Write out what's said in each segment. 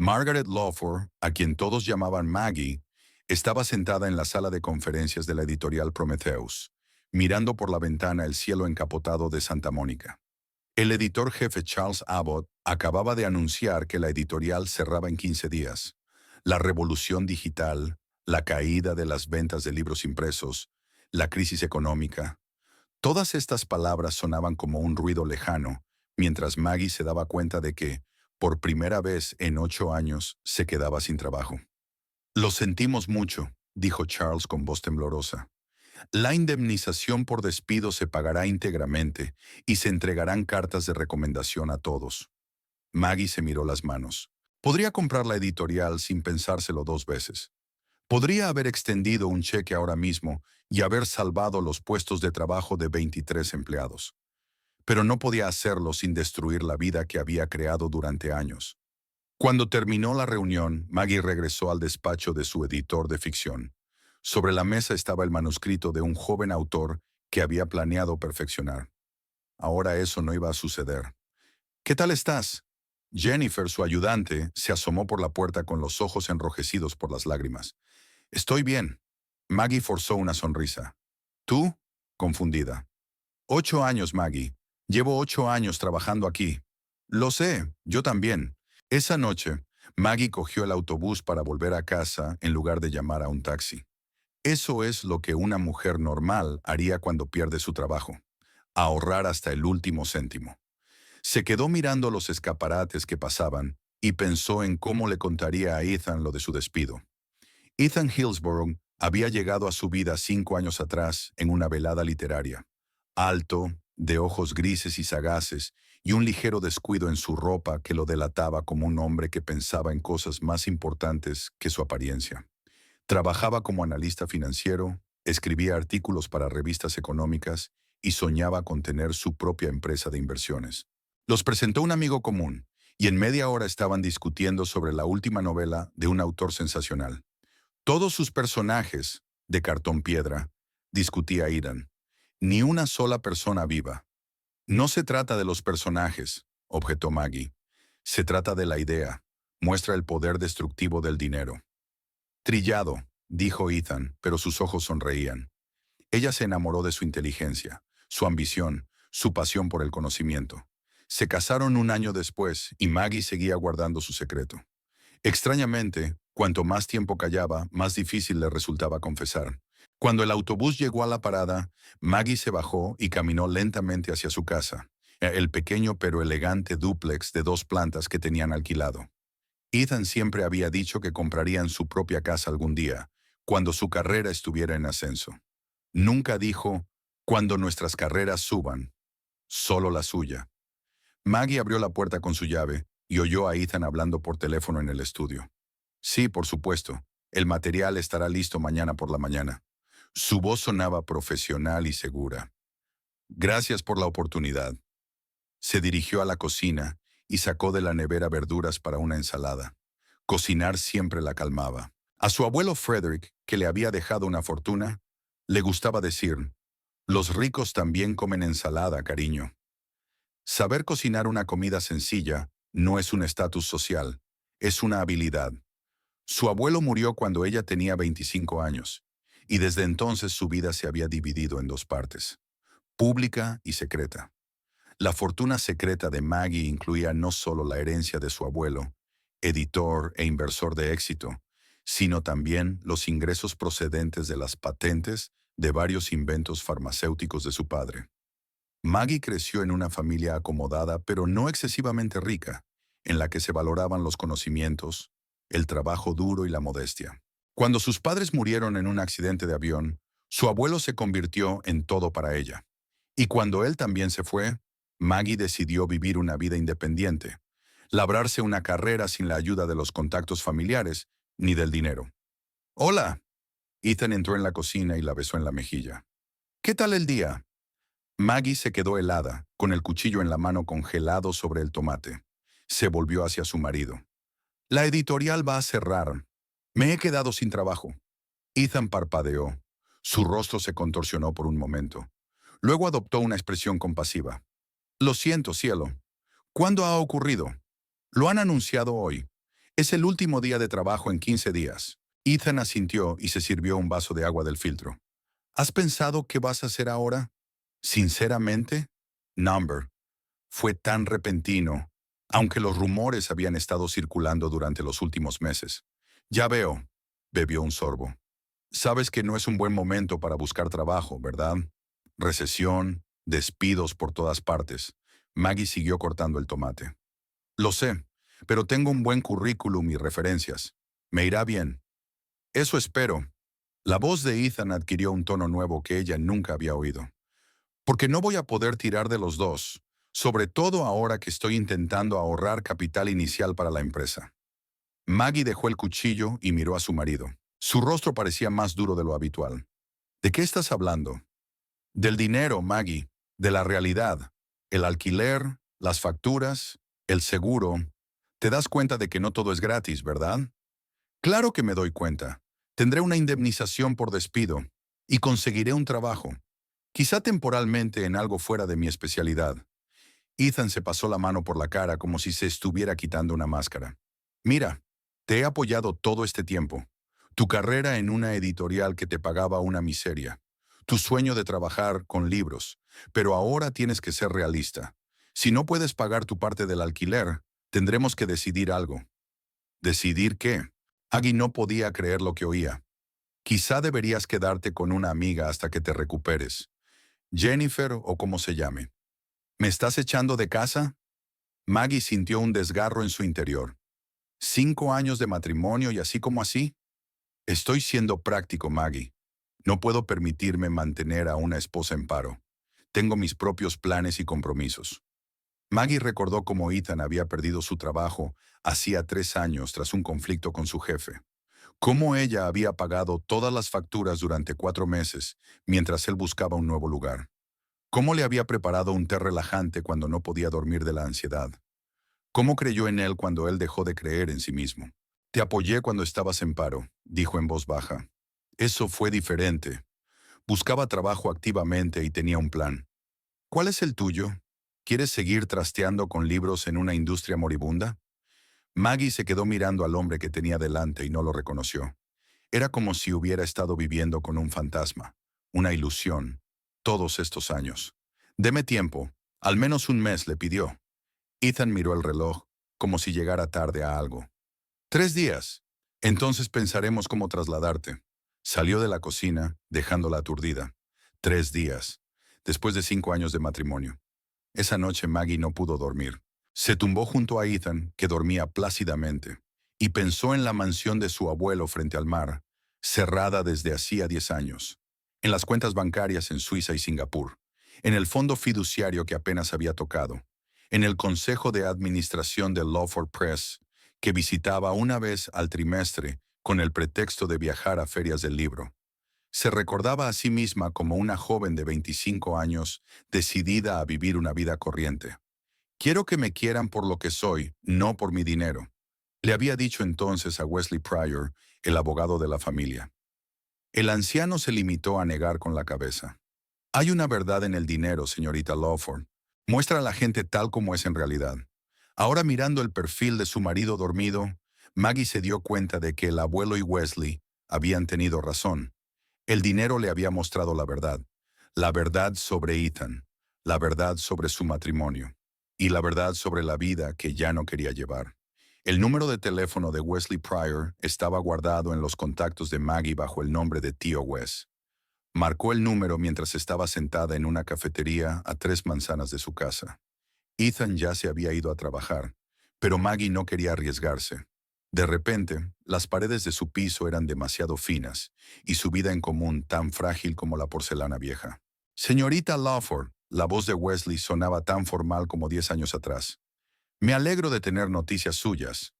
Margaret Lawford, a quien todos llamaban Maggie, estaba sentada en la sala de conferencias de la editorial Prometheus, mirando por la ventana el cielo encapotado de Santa Mónica. El editor jefe Charles Abbott acababa de anunciar que la editorial cerraba en 15 días. La revolución digital, la caída de las ventas de libros impresos, la crisis económica. Todas estas palabras sonaban como un ruido lejano, mientras Maggie se daba cuenta de que, por primera vez en 8 años, se quedaba sin trabajo. Lo sentimos mucho, dijo Charles con voz temblorosa. La indemnización por despido se pagará íntegramente y se entregarán cartas de recomendación a todos. Maggie se miró las manos. Podría comprar la editorial sin pensárselo 2 veces. Podría haber extendido un cheque ahora mismo y haber salvado los puestos de trabajo de 23 empleados. Pero no podía hacerlo sin destruir la vida que había creado durante años. Cuando terminó la reunión, Maggie regresó al despacho de su editor de ficción. Sobre la mesa estaba el manuscrito de un joven autor que había planeado perfeccionar. Ahora eso no iba a suceder. ¿Qué tal estás? Jennifer, su ayudante, se asomó por la puerta con los ojos enrojecidos por las lágrimas. Estoy bien. Maggie forzó una sonrisa. ¿Tú? Confundida. 8 años, Maggie. Llevo 8 años trabajando aquí. Lo sé, yo también. Esa noche, Maggie cogió el autobús para volver a casa en lugar de llamar a un taxi. Eso es lo que una mujer normal haría cuando pierde su trabajo. Ahorrar hasta el último céntimo. Se quedó mirando los escaparates que pasaban y pensó en cómo le contaría a Ethan lo de su despido. Ethan Hillsborough había llegado a su vida 5 años atrás en una velada literaria. Alto, de ojos grises y sagaces, y un ligero descuido en su ropa que lo delataba como un hombre que pensaba en cosas más importantes que su apariencia. Trabajaba como analista financiero, escribía artículos para revistas económicas y soñaba con tener su propia empresa de inversiones. Los presentó un amigo común, y en media hora estaban discutiendo sobre la última novela de un autor sensacional. Todos sus personajes, de cartón piedra, discutía Ethan. Ni una sola persona viva. No se trata de los personajes, objetó Maggie. Se trata de la idea. Muestra el poder destructivo del dinero. Trillado, dijo Ethan, pero sus ojos sonreían. Ella se enamoró de su inteligencia, su ambición, su pasión por el conocimiento. Se casaron un año después y Maggie seguía guardando su secreto. Extrañamente, cuanto más tiempo callaba, más difícil le resultaba confesar. Cuando el autobús llegó a la parada, Maggie se bajó y caminó lentamente hacia su casa, el pequeño pero elegante dúplex de 2 plantas que tenían alquilado. Ethan siempre había dicho que comprarían su propia casa algún día, cuando su carrera estuviera en ascenso. Nunca dijo, cuando nuestras carreras suban, solo la suya. Maggie abrió la puerta con su llave y oyó a Ethan hablando por teléfono en el estudio. Sí, por supuesto. El material estará listo mañana por la mañana. Su voz sonaba profesional y segura. Gracias por la oportunidad. Se dirigió a la cocina y sacó de la nevera verduras para una ensalada. Cocinar siempre la calmaba. A su abuelo Frederick, que le había dejado una fortuna, le gustaba decir, los ricos también comen ensalada, cariño. Saber cocinar una comida sencilla no es un estatus social, es una habilidad. Su abuelo murió cuando ella tenía 25 años, y desde entonces su vida se había dividido en 2 partes, pública y secreta. La fortuna secreta de Maggie incluía no solo la herencia de su abuelo, editor e inversor de éxito, sino también los ingresos procedentes de las patentes de varios inventos farmacéuticos de su padre. Maggie creció en una familia acomodada pero no excesivamente rica, en la que se valoraban los conocimientos, el trabajo duro y la modestia. Cuando sus padres murieron en un accidente de avión, su abuelo se convirtió en todo para ella. Y cuando él también se fue, Maggie decidió vivir una vida independiente, labrarse una carrera sin la ayuda de los contactos familiares ni del dinero. Hola. Ethan entró en la cocina y la besó en la mejilla. ¿Qué tal el día? Maggie se quedó helada, con el cuchillo en la mano congelado sobre el tomate. Se volvió hacia su marido. La editorial va a cerrar. Me he quedado sin trabajo. Ethan parpadeó. Su rostro se contorsionó por un momento. Luego adoptó una expresión compasiva. Lo siento, cielo. ¿Cuándo ha ocurrido? Lo han anunciado hoy. Es el último día de trabajo en 15 días. Ethan asintió y se sirvió un vaso de agua del filtro. ¿Has pensado qué vas a hacer ahora? Sinceramente, Number, fue tan repentino, aunque los rumores habían estado circulando durante los últimos meses. Ya veo, bebió un sorbo. Sabes que no es un buen momento para buscar trabajo, ¿verdad? Recesión, despidos por todas partes. Maggie siguió cortando el tomate. Lo sé, pero tengo un buen currículum y referencias. Me irá bien. Eso espero. La voz de Ethan adquirió un tono nuevo que ella nunca había oído. Porque no voy a poder tirar de los dos, sobre todo ahora que estoy intentando ahorrar capital inicial para la empresa. Maggie dejó el cuchillo y miró a su marido. Su rostro parecía más duro de lo habitual. ¿De qué estás hablando? Del dinero, Maggie, de la realidad, el alquiler, las facturas, el seguro. Te das cuenta de que no todo es gratis, ¿verdad? Claro que me doy cuenta. Tendré una indemnización por despido y conseguiré un trabajo, quizá temporalmente en algo fuera de mi especialidad. Ethan se pasó la mano por la cara como si se estuviera quitando una máscara. Mira, te he apoyado todo este tiempo. Tu carrera en una editorial que te pagaba una miseria. Tu sueño de trabajar con libros. Pero ahora tienes que ser realista. Si no puedes pagar tu parte del alquiler, tendremos que decidir algo. ¿Decidir qué? Aggie no podía creer lo que oía. Quizá deberías quedarte con una amiga hasta que te recuperes. Jennifer o como se llame. ¿Me estás echando de casa? Maggie sintió un desgarro en su interior. 5 años de matrimonio y así como así. Estoy siendo práctico, Maggie. No puedo permitirme mantener a una esposa en paro. Tengo mis propios planes y compromisos. Maggie recordó cómo Ethan había perdido su trabajo hacía 3 años tras un conflicto con su jefe. Cómo ella había pagado todas las facturas durante 4 meses mientras él buscaba un nuevo lugar. Cómo le había preparado un té relajante cuando no podía dormir de la ansiedad. Cómo creyó en él cuando él dejó de creer en sí mismo. Te apoyé cuando estabas en paro, dijo en voz baja. Eso fue diferente. Buscaba trabajo activamente y tenía un plan. ¿Cuál es el tuyo? ¿Quieres seguir trasteando con libros en una industria moribunda? Maggie se quedó mirando al hombre que tenía delante y no lo reconoció. Era como si hubiera estado viviendo con un fantasma, una ilusión, todos estos años. Deme tiempo, al menos un mes, le pidió. Ethan miró el reloj, como si llegara tarde a algo. 3 días. Entonces pensaremos cómo trasladarte. Salió de la cocina, dejándola aturdida. 3 días. Después de 5 años de matrimonio. Esa noche Maggie no pudo dormir. Se tumbó junto a Ethan, que dormía plácidamente, y pensó en la mansión de su abuelo frente al mar, cerrada desde hacía 10 años, en las cuentas bancarias en Suiza y Singapur, en el fondo fiduciario que apenas había tocado, en el consejo de administración del Lawford Press, que visitaba una vez al trimestre con el pretexto de viajar a ferias del libro. Se recordaba a sí misma como una joven de 25 años decidida a vivir una vida corriente. Quiero que me quieran por lo que soy, no por mi dinero, le había dicho entonces a Wesley Pryor, el abogado de la familia. El anciano se limitó a negar con la cabeza. Hay una verdad en el dinero, señorita Lawford. Muestra a la gente tal como es en realidad. Ahora mirando el perfil de su marido dormido, Maggie se dio cuenta de que el abuelo y Wesley habían tenido razón. El dinero le había mostrado la verdad sobre Ethan, la verdad sobre su matrimonio y la verdad sobre la vida que ya no quería llevar. El número de teléfono de Wesley Pryor estaba guardado en los contactos de Maggie bajo el nombre de Tío Wes. Marcó el número mientras estaba sentada en una cafetería a 3 manzanas de su casa. Ethan ya se había ido a trabajar, pero Maggie no quería arriesgarse. De repente, las paredes de su piso eran demasiado finas y su vida en común tan frágil como la porcelana vieja. Señorita Lawford, la voz de Wesley sonaba tan formal como 10 años atrás. Me alegro de tener noticias suyas.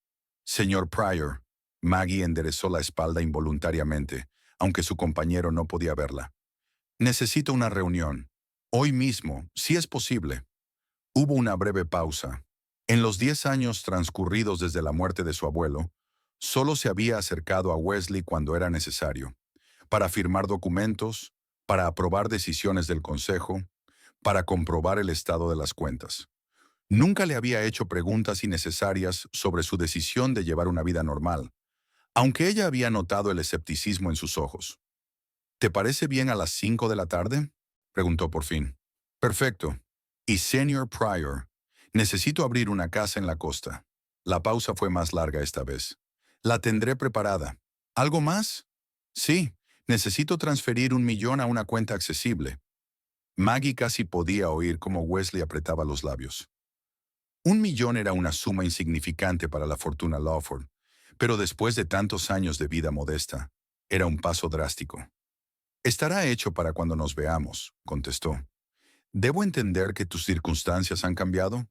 Señor Pryor, Maggie enderezó la espalda involuntariamente, aunque su compañero no podía verla. Necesito una reunión. Hoy mismo, si es posible. Hubo una breve pausa. En los 10 años transcurridos desde la muerte de su abuelo, solo se había acercado a Wesley cuando era necesario, para firmar documentos, para aprobar decisiones del consejo, para comprobar el estado de las cuentas. Nunca le había hecho preguntas innecesarias sobre su decisión de llevar una vida normal, aunque ella había notado el escepticismo en sus ojos. ¿Te parece bien a las 5 de la tarde? Preguntó por fin. Perfecto. Y Señor Pryor, necesito abrir una casa en la costa. La pausa fue más larga esta vez. La tendré preparada. ¿Algo más? Sí, necesito transferir 1 millón a una cuenta accesible. Maggie casi podía oír cómo Wesley apretaba los labios. 1 millón era una suma insignificante para la fortuna Lawford, pero después de tantos años de vida modesta, era un paso drástico. Estará hecho para cuando nos veamos, contestó. ¿Debo entender que tus circunstancias han cambiado?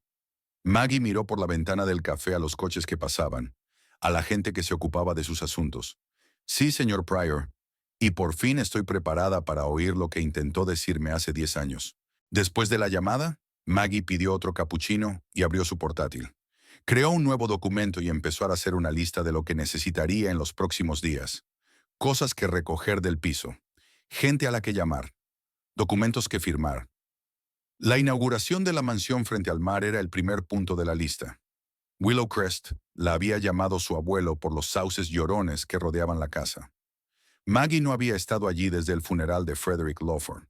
Maggie miró por la ventana del café a los coches que pasaban, a la gente que se ocupaba de sus asuntos. Sí, señor Pryor, y por fin estoy preparada para oír lo que intentó decirme hace 10 años. Después de la llamada, Maggie pidió otro capuchino y abrió su portátil. Creó un nuevo documento y empezó a hacer una lista de lo que necesitaría en los próximos días. Cosas que recoger del piso, gente a la que llamar, documentos que firmar. La inauguración de la mansión frente al mar era el primer punto de la lista. Willowcrest la había llamado su abuelo por los sauces llorones que rodeaban la casa. Maggie no había estado allí desde el funeral de Frederick Lawford.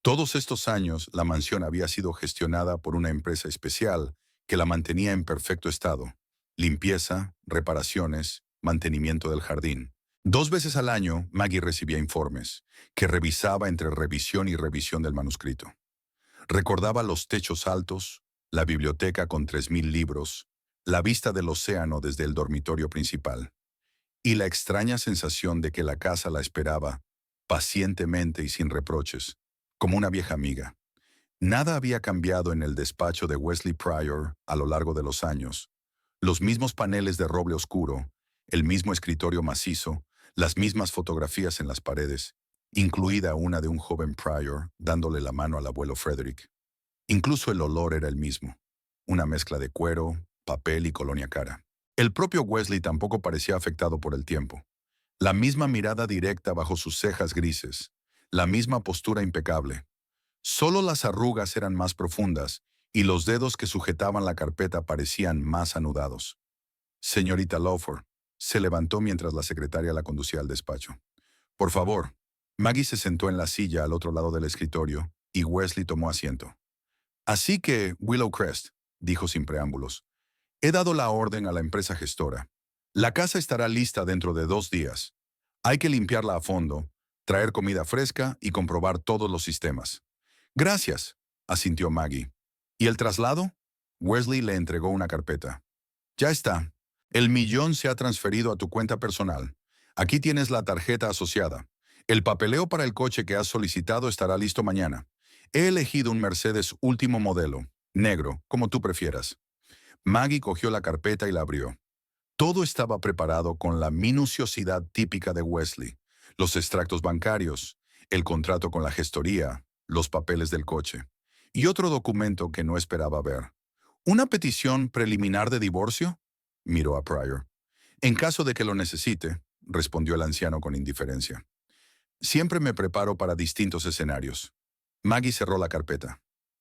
Todos estos años, la mansión había sido gestionada por una empresa especial que la mantenía en perfecto estado. Limpieza, reparaciones, mantenimiento del jardín. 2 veces al año, Maggie recibía informes, que revisaba entre revisión y revisión del manuscrito. Recordaba los techos altos, la biblioteca con 3.000 libros, la vista del océano desde el dormitorio principal, y la extraña sensación de que la casa la esperaba, pacientemente y sin reproches, como una vieja amiga. Nada había cambiado en el despacho de Wesley Pryor a lo largo de los años. Los mismos paneles de roble oscuro, el mismo escritorio macizo, las mismas fotografías en las paredes, incluida una de un joven Pryor dándole la mano al abuelo Frederick. Incluso el olor era el mismo, una mezcla de cuero, papel y colonia cara. El propio Wesley tampoco parecía afectado por el tiempo. La misma mirada directa bajo sus cejas grises, la misma postura impecable. Solo las arrugas eran más profundas y los dedos que sujetaban la carpeta parecían más anudados. Señorita Lawford, se levantó mientras la secretaria la conducía al despacho. Por favor. Maggie se sentó en la silla al otro lado del escritorio y Wesley tomó asiento. Así que, Willowcrest, dijo sin preámbulos, he dado la orden a la empresa gestora. La casa estará lista dentro de 2 días. Hay que limpiarla a fondo, traer comida fresca y comprobar todos los sistemas. Gracias, asintió Maggie. ¿Y el traslado? Wesley le entregó una carpeta. Ya está. El 1 millón se ha transferido a tu cuenta personal. Aquí tienes la tarjeta asociada. El papeleo para el coche que has solicitado estará listo mañana. He elegido un Mercedes último modelo, negro, como tú prefieras. Maggie cogió la carpeta y la abrió. Todo estaba preparado con la minuciosidad típica de Wesley. Los extractos bancarios, el contrato con la gestoría, los papeles del coche. Y otro documento que no esperaba ver. ¿Una petición preliminar de divorcio? Miró a Pryor. En caso de que lo necesite, respondió el anciano con indiferencia. Siempre me preparo para distintos escenarios. Maggie cerró la carpeta.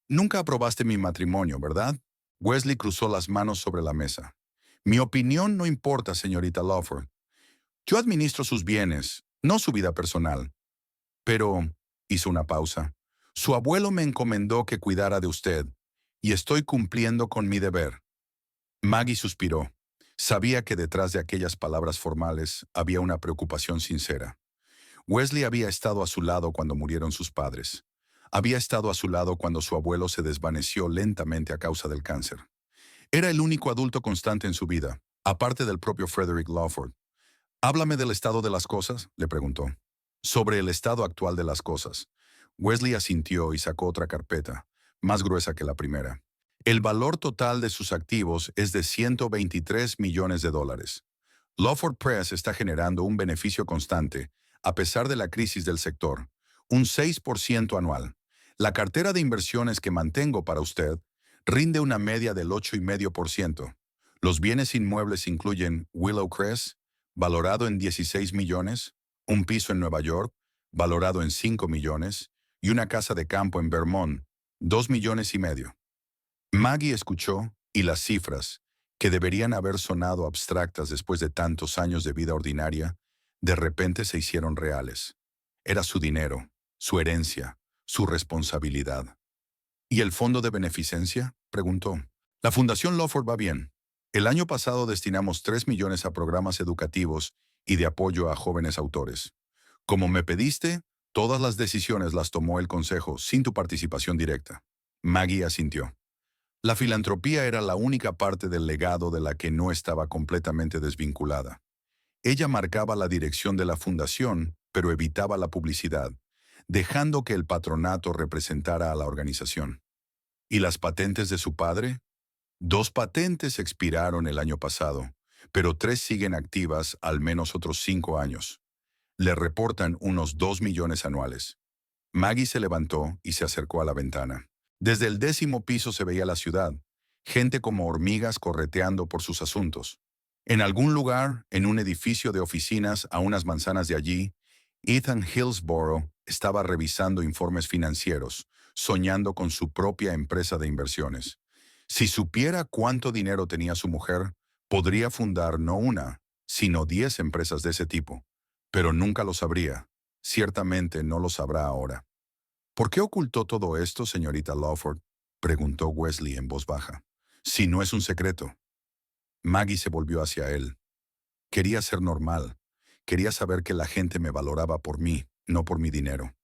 Nunca aprobaste mi matrimonio, ¿verdad? Wesley cruzó las manos sobre la mesa. Mi opinión no importa, señorita Lawford. Yo administro sus bienes, no su vida personal. Pero, hizo una pausa, su abuelo me encomendó que cuidara de usted, y estoy cumpliendo con mi deber. Maggie suspiró. Sabía que detrás de aquellas palabras formales había una preocupación sincera. Wesley había estado a su lado cuando murieron sus padres. Había estado a su lado cuando su abuelo se desvaneció lentamente a causa del cáncer. Era el único adulto constante en su vida, aparte del propio Frederick Lawford. «Háblame del estado de las cosas», le preguntó. «Sobre el estado actual de las cosas». Wesley asintió y sacó otra carpeta, más gruesa que la primera. El valor total de sus activos es de $123 millones. Lawford Press está generando un beneficio constante, a pesar de la crisis del sector, un 6% anual. La cartera de inversiones que mantengo para usted rinde una media del 8,5%. Los bienes inmuebles incluyen Willowcrest, valorado en 16 millones, un piso en Nueva York, valorado en 5 millones, y una casa de campo en Vermont, 2,5 millones. Maggie escuchó y las cifras, que deberían haber sonado abstractas después de tantos años de vida ordinaria, de repente se hicieron reales. Era su dinero, su herencia, su responsabilidad. ¿Y el fondo de beneficencia?, preguntó. La Fundación Lawford va bien. El año pasado destinamos 3 millones a programas educativos y de apoyo a jóvenes autores. Como me pediste, todas las decisiones las tomó el Consejo sin tu participación directa. Maggie asintió. La filantropía era la única parte del legado de la que no estaba completamente desvinculada. Ella marcaba la dirección de la fundación, pero evitaba la publicidad, dejando que el patronato representara a la organización. ¿Y las patentes de su padre? 2 patentes expiraron el año pasado, pero 3 siguen activas al menos otros 5 años. Le reportan unos 2 millones anuales. Maggie se levantó y se acercó a la ventana. Desde el 10º piso se veía la ciudad, gente como hormigas correteando por sus asuntos. En algún lugar, en un edificio de oficinas a unas manzanas de allí, Ethan Hillsborough estaba revisando informes financieros, soñando con su propia empresa de inversiones. Si supiera cuánto dinero tenía su mujer, podría fundar no una, sino 10 empresas de ese tipo. Pero nunca lo sabría. Ciertamente no lo sabrá ahora. ¿Por qué ocultó todo esto, señorita Lawford?, preguntó Wesley en voz baja. Si no es un secreto. Maggie se volvió hacia él. Quería ser normal. Quería saber que la gente me valoraba por mí, no por mi dinero.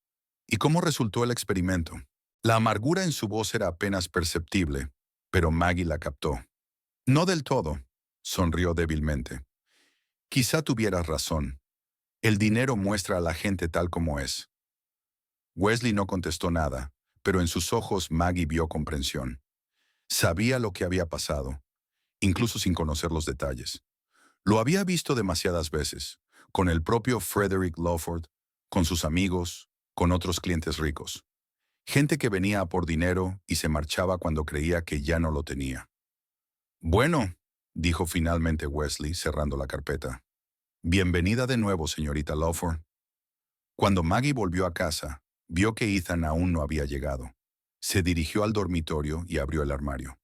¿Y cómo resultó el experimento? La amargura en su voz era apenas perceptible, pero Maggie la captó. No del todo, sonrió débilmente. Quizá tuvieras razón. El dinero muestra a la gente tal como es. Wesley no contestó nada, pero en sus ojos Maggie vio comprensión. Sabía lo que había pasado, incluso sin conocer los detalles. Lo había visto demasiadas veces, con el propio Frederick Lawford, con sus amigos, con otros clientes ricos. Gente que venía a por dinero y se marchaba cuando creía que ya no lo tenía. Bueno, dijo finalmente Wesley, cerrando la carpeta. Bienvenida de nuevo, señorita Lawford. Cuando Maggie volvió a casa, vio que Ethan aún no había llegado. Se dirigió al dormitorio y abrió el armario.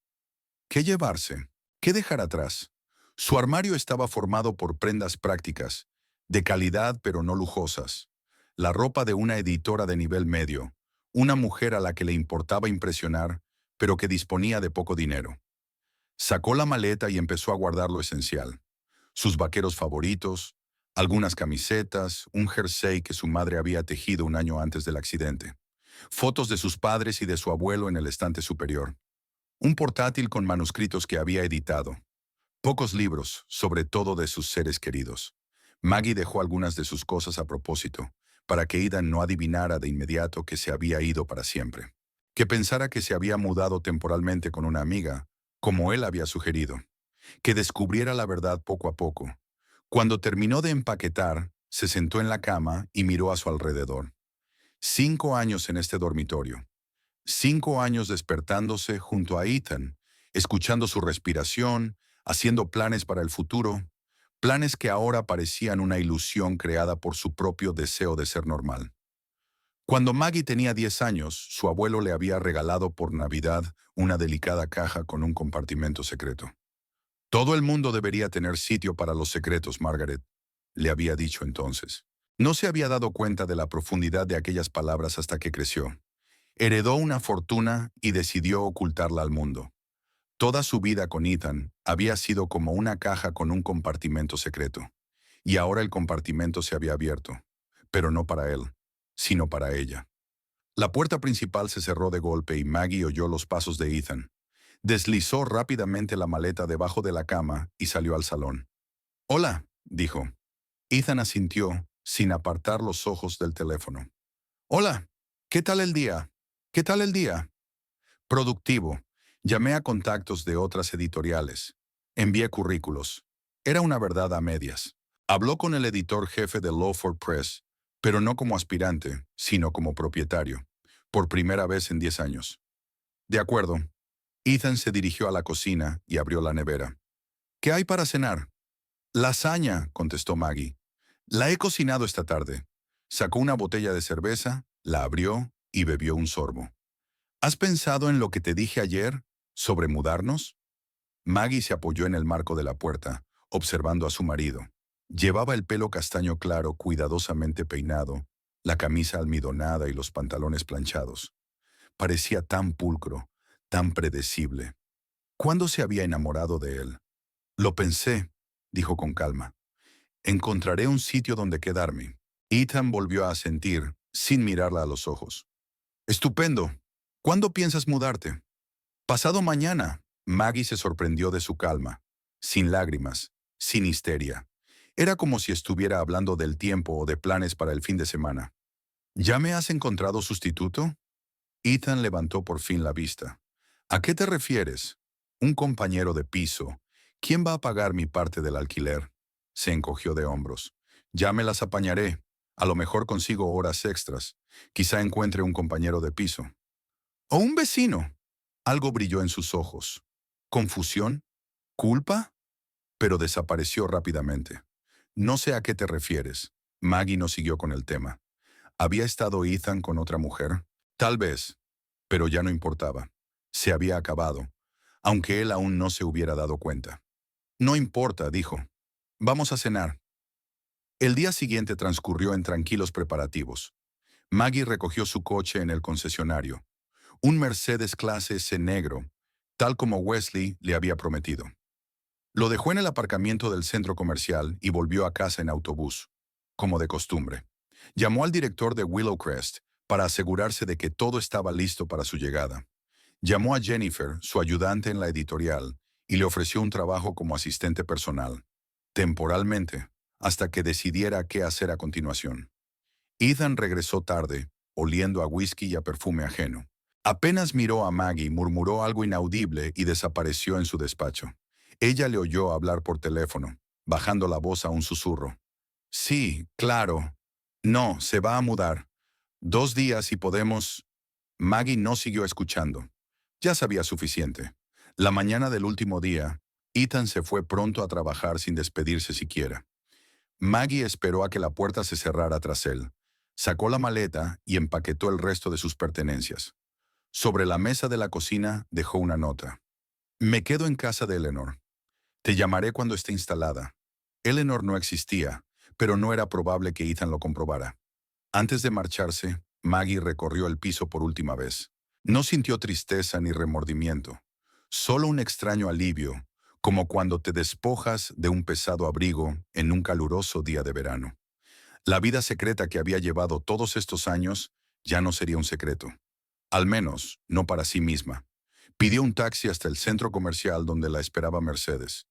¿Qué llevarse? ¿Qué dejar atrás? Su armario estaba formado por prendas prácticas, de calidad pero no lujosas. La ropa de una editora de nivel medio, una mujer a la que le importaba impresionar, pero que disponía de poco dinero. Sacó la maleta y empezó a guardar lo esencial. Sus vaqueros favoritos, algunas camisetas, un jersey que su madre había tejido un año antes del accidente. Fotos de sus padres y de su abuelo en el estante superior. Un portátil con manuscritos que había editado. Pocos libros, sobre todo de sus seres queridos. Maggie dejó algunas de sus cosas a propósito, para que Ethan no adivinara de inmediato que se había ido para siempre. Que pensara que se había mudado temporalmente con una amiga, como él había sugerido. Que descubriera la verdad poco a poco. Cuando terminó de empaquetar, se sentó en la cama y miró a su alrededor. 5 años en este dormitorio. 5 años despertándose junto a Ethan, escuchando su respiración, haciendo planes para el futuro, planes que ahora parecían una ilusión creada por su propio deseo de ser normal. Cuando Maggie tenía 10 años, su abuelo le había regalado por Navidad una delicada caja con un compartimento secreto. Todo el mundo debería tener sitio para los secretos, Margaret, le había dicho entonces. No se había dado cuenta de la profundidad de aquellas palabras hasta que creció. Heredó una fortuna y decidió ocultarla al mundo. Toda su vida con Ethan había sido como una caja con un compartimento secreto. Y ahora el compartimento se había abierto, pero no para él, sino para ella. La puerta principal se cerró de golpe y Maggie oyó los pasos de Ethan. Deslizó rápidamente la maleta debajo de la cama y salió al salón. «Hola», dijo. Ethan asintió, sin apartar los ojos del teléfono. «Hola, ¿qué tal el día? ¿Qué tal el día?» «Productivo. Llamé a contactos de otras editoriales. Envié currículos. Era una verdad a medias. Habló con el editor jefe de Lawford Press, pero no como aspirante, sino como propietario, por primera vez en 10 años. De acuerdo». Ethan se dirigió a la cocina y abrió la nevera. «¿Qué hay para cenar?» «Lasaña», contestó Maggie. «La he cocinado esta tarde». Sacó una botella de cerveza, la abrió y bebió un sorbo. «¿Has pensado en lo que te dije ayer ¿Sobre mudarnos? Maggie se apoyó en el marco de la puerta, observando a su marido. Llevaba el pelo castaño claro, cuidadosamente peinado, la camisa almidonada y los pantalones planchados. Parecía tan pulcro, tan predecible. ¿Cuándo se había enamorado de él? Lo pensé, dijo con calma. Encontraré un sitio donde quedarme. Ethan volvió a asentir, sin mirarla a los ojos. Estupendo. ¿Cuándo piensas mudarte? Pasado mañana. Maggie se sorprendió de su calma, sin lágrimas, sin histeria. Era como si estuviera hablando del tiempo o de planes para el fin de semana. ¿Ya me has encontrado sustituto? Ethan levantó por fin la vista. ¿A qué te refieres? Un compañero de piso. ¿Quién va a pagar mi parte del alquiler? Se encogió de hombros. Ya me las apañaré. A lo mejor consigo horas extras. Quizá encuentre un compañero de piso. O un vecino. Algo brilló en sus ojos. ¿Confusión? ¿Culpa? Pero desapareció rápidamente. No sé a qué te refieres. Maggie no siguió con el tema. ¿Había estado Ethan con otra mujer? Tal vez, pero ya no importaba. Se había acabado, aunque él aún no se hubiera dado cuenta. No importa, dijo. Vamos a cenar. El día siguiente transcurrió en tranquilos preparativos. Maggie recogió su coche en el concesionario, un Mercedes clase C negro, tal como Wesley le había prometido. Lo dejó en el aparcamiento del centro comercial y volvió a casa en autobús, como de costumbre. Llamó al director de Willowcrest para asegurarse de que todo estaba listo para su llegada. Llamó a Jennifer, su ayudante en la editorial, y le ofreció un trabajo como asistente personal, temporalmente, hasta que decidiera qué hacer a continuación. Ethan regresó tarde, oliendo a whisky y a perfume ajeno. Apenas miró a Maggie, murmuró algo inaudible y desapareció en su despacho. Ella le oyó hablar por teléfono, bajando la voz a un susurro. Sí, claro. No, se va a mudar. 2 días y podemos... Maggie no siguió escuchando. Ya sabía suficiente. La mañana del último día, Ethan se fue pronto a trabajar sin despedirse siquiera. Maggie esperó a que la puerta se cerrara tras él. Sacó la maleta y empaquetó el resto de sus pertenencias. Sobre la mesa de la cocina dejó una nota. Me quedo en casa de Eleanor. Te llamaré cuando esté instalada. Eleanor no existía, pero no era probable que Ethan lo comprobara. Antes de marcharse, Maggie recorrió el piso por última vez. No sintió tristeza ni remordimiento, solo un extraño alivio, como cuando te despojas de un pesado abrigo en un caluroso día de verano. La vida secreta que había llevado todos estos años ya no sería un secreto, al menos no para sí misma. Pidió un taxi hasta el centro comercial donde la esperaba Mercedes.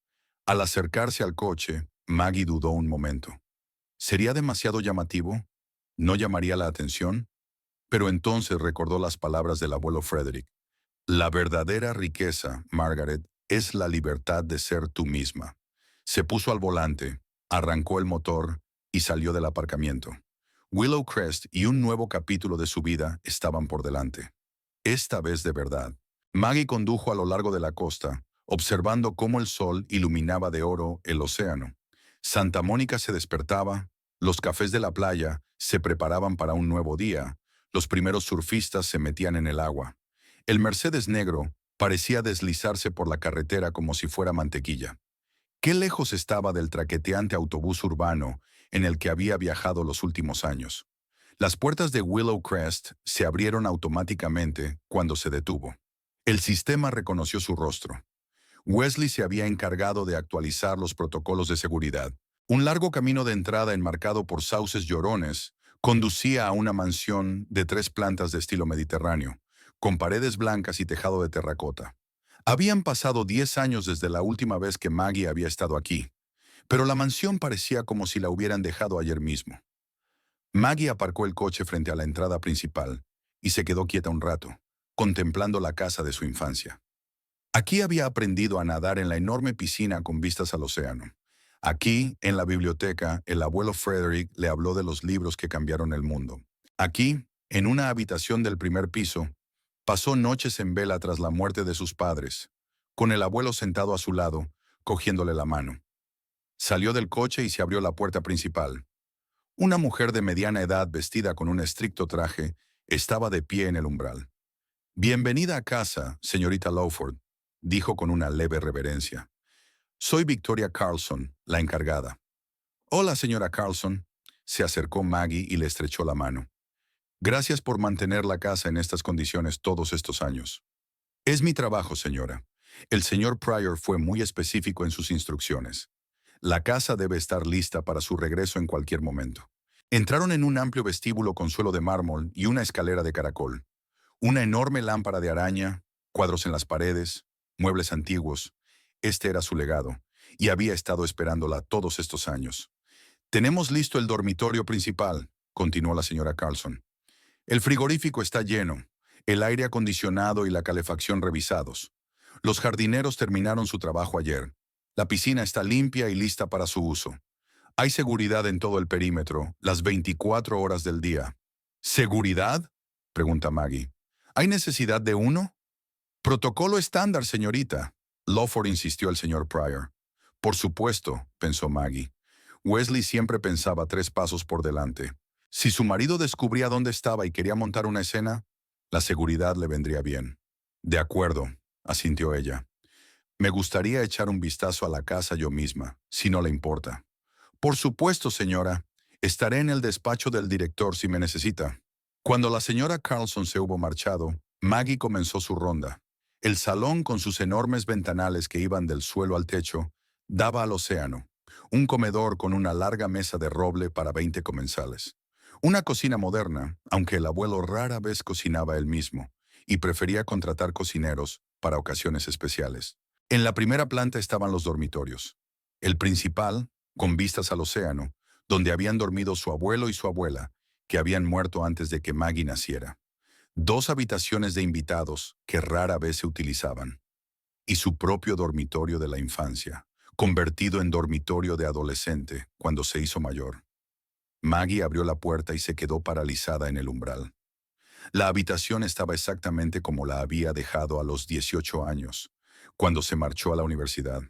Al acercarse al coche, Maggie dudó un momento. ¿Sería demasiado llamativo? ¿No llamaría la atención? Pero entonces recordó las palabras del abuelo Frederick. La verdadera riqueza, Margaret, es la libertad de ser tú misma. Se puso al volante, arrancó el motor y salió del aparcamiento. Willow Crest y un nuevo capítulo de su vida estaban por delante. Esta vez de verdad. Maggie condujo a lo largo de la costa, observando cómo el sol iluminaba de oro el océano. Santa Mónica se despertaba, los cafés de la playa se preparaban para un nuevo día, los primeros surfistas se metían en el agua. El Mercedes negro parecía deslizarse por la carretera como si fuera mantequilla. Qué lejos estaba del traqueteante autobús urbano en el que había viajado los últimos años. Las puertas de Willow Crest se abrieron automáticamente cuando se detuvo. El sistema reconoció su rostro. Wesley se había encargado de actualizar los protocolos de seguridad. Un largo camino de entrada enmarcado por sauces llorones conducía a una mansión de 3 plantas de estilo mediterráneo, con paredes blancas y tejado de terracota. Habían pasado 10 años desde la última vez que Maggie había estado aquí, pero la mansión parecía como si la hubieran dejado ayer mismo. Maggie aparcó el coche frente a la entrada principal y se quedó quieta un rato, contemplando la casa de su infancia. Aquí había aprendido a nadar en la enorme piscina con vistas al océano. Aquí, en la biblioteca, el abuelo Frederick le habló de los libros que cambiaron el mundo. Aquí, en una habitación del primer piso, pasó noches en vela tras la muerte de sus padres, con el abuelo sentado a su lado, cogiéndole la mano. Salió del coche y se abrió la puerta principal. Una mujer de mediana edad vestida con un estricto traje estaba de pie en el umbral. Bienvenida a casa, señorita Lawford. dijo con una leve reverencia. Soy Victoria Carlson, la encargada. Hola, señora Carlson. Se acercó Maggie y le estrechó la mano. Gracias por mantener la casa en estas condiciones todos estos años. Es mi trabajo, señora. El señor Pryor fue muy específico en sus instrucciones. La casa debe estar lista para su regreso en cualquier momento. Entraron en un amplio vestíbulo con suelo de mármol y una escalera de caracol. Una enorme lámpara de araña, cuadros en las paredes, muebles antiguos. Este era su legado, y había estado esperándola todos estos años. Tenemos listo el dormitorio principal, continuó la señora Carlson. El frigorífico está lleno, el aire acondicionado y la calefacción revisados. Los jardineros terminaron su trabajo ayer. La piscina está limpia y lista para su uso. Hay seguridad en todo el perímetro, las 24 horas del día. ¿Seguridad?, pregunta Maggie. ¿Hay necesidad de uno? Protocolo estándar, señorita. Lawford insistió el señor Pryor. Por supuesto, pensó Maggie. Wesley siempre pensaba 3 pasos por delante. Si su marido descubría dónde estaba y quería montar una escena, la seguridad le vendría bien. De acuerdo, asintió ella. Me gustaría echar un vistazo a la casa yo misma, si no le importa. Por supuesto, señora. Estaré en el despacho del director si me necesita. Cuando la señora Carlson se hubo marchado, Maggie comenzó su ronda. El salón, con sus enormes ventanales que iban del suelo al techo, daba al océano. Un comedor con una larga mesa de roble para 20 comensales. Una cocina moderna, aunque el abuelo rara vez cocinaba él mismo, y prefería contratar cocineros para ocasiones especiales. En la primera planta estaban los dormitorios. El principal, con vistas al océano, donde habían dormido su abuelo y su abuela, que habían muerto antes de que Maggie naciera. 2 habitaciones de invitados que rara vez se utilizaban. Y su propio dormitorio de la infancia, convertido en dormitorio de adolescente cuando se hizo mayor. Maggie abrió la puerta y se quedó paralizada en el umbral. La habitación estaba exactamente como la había dejado a los 18 años, cuando se marchó a la universidad.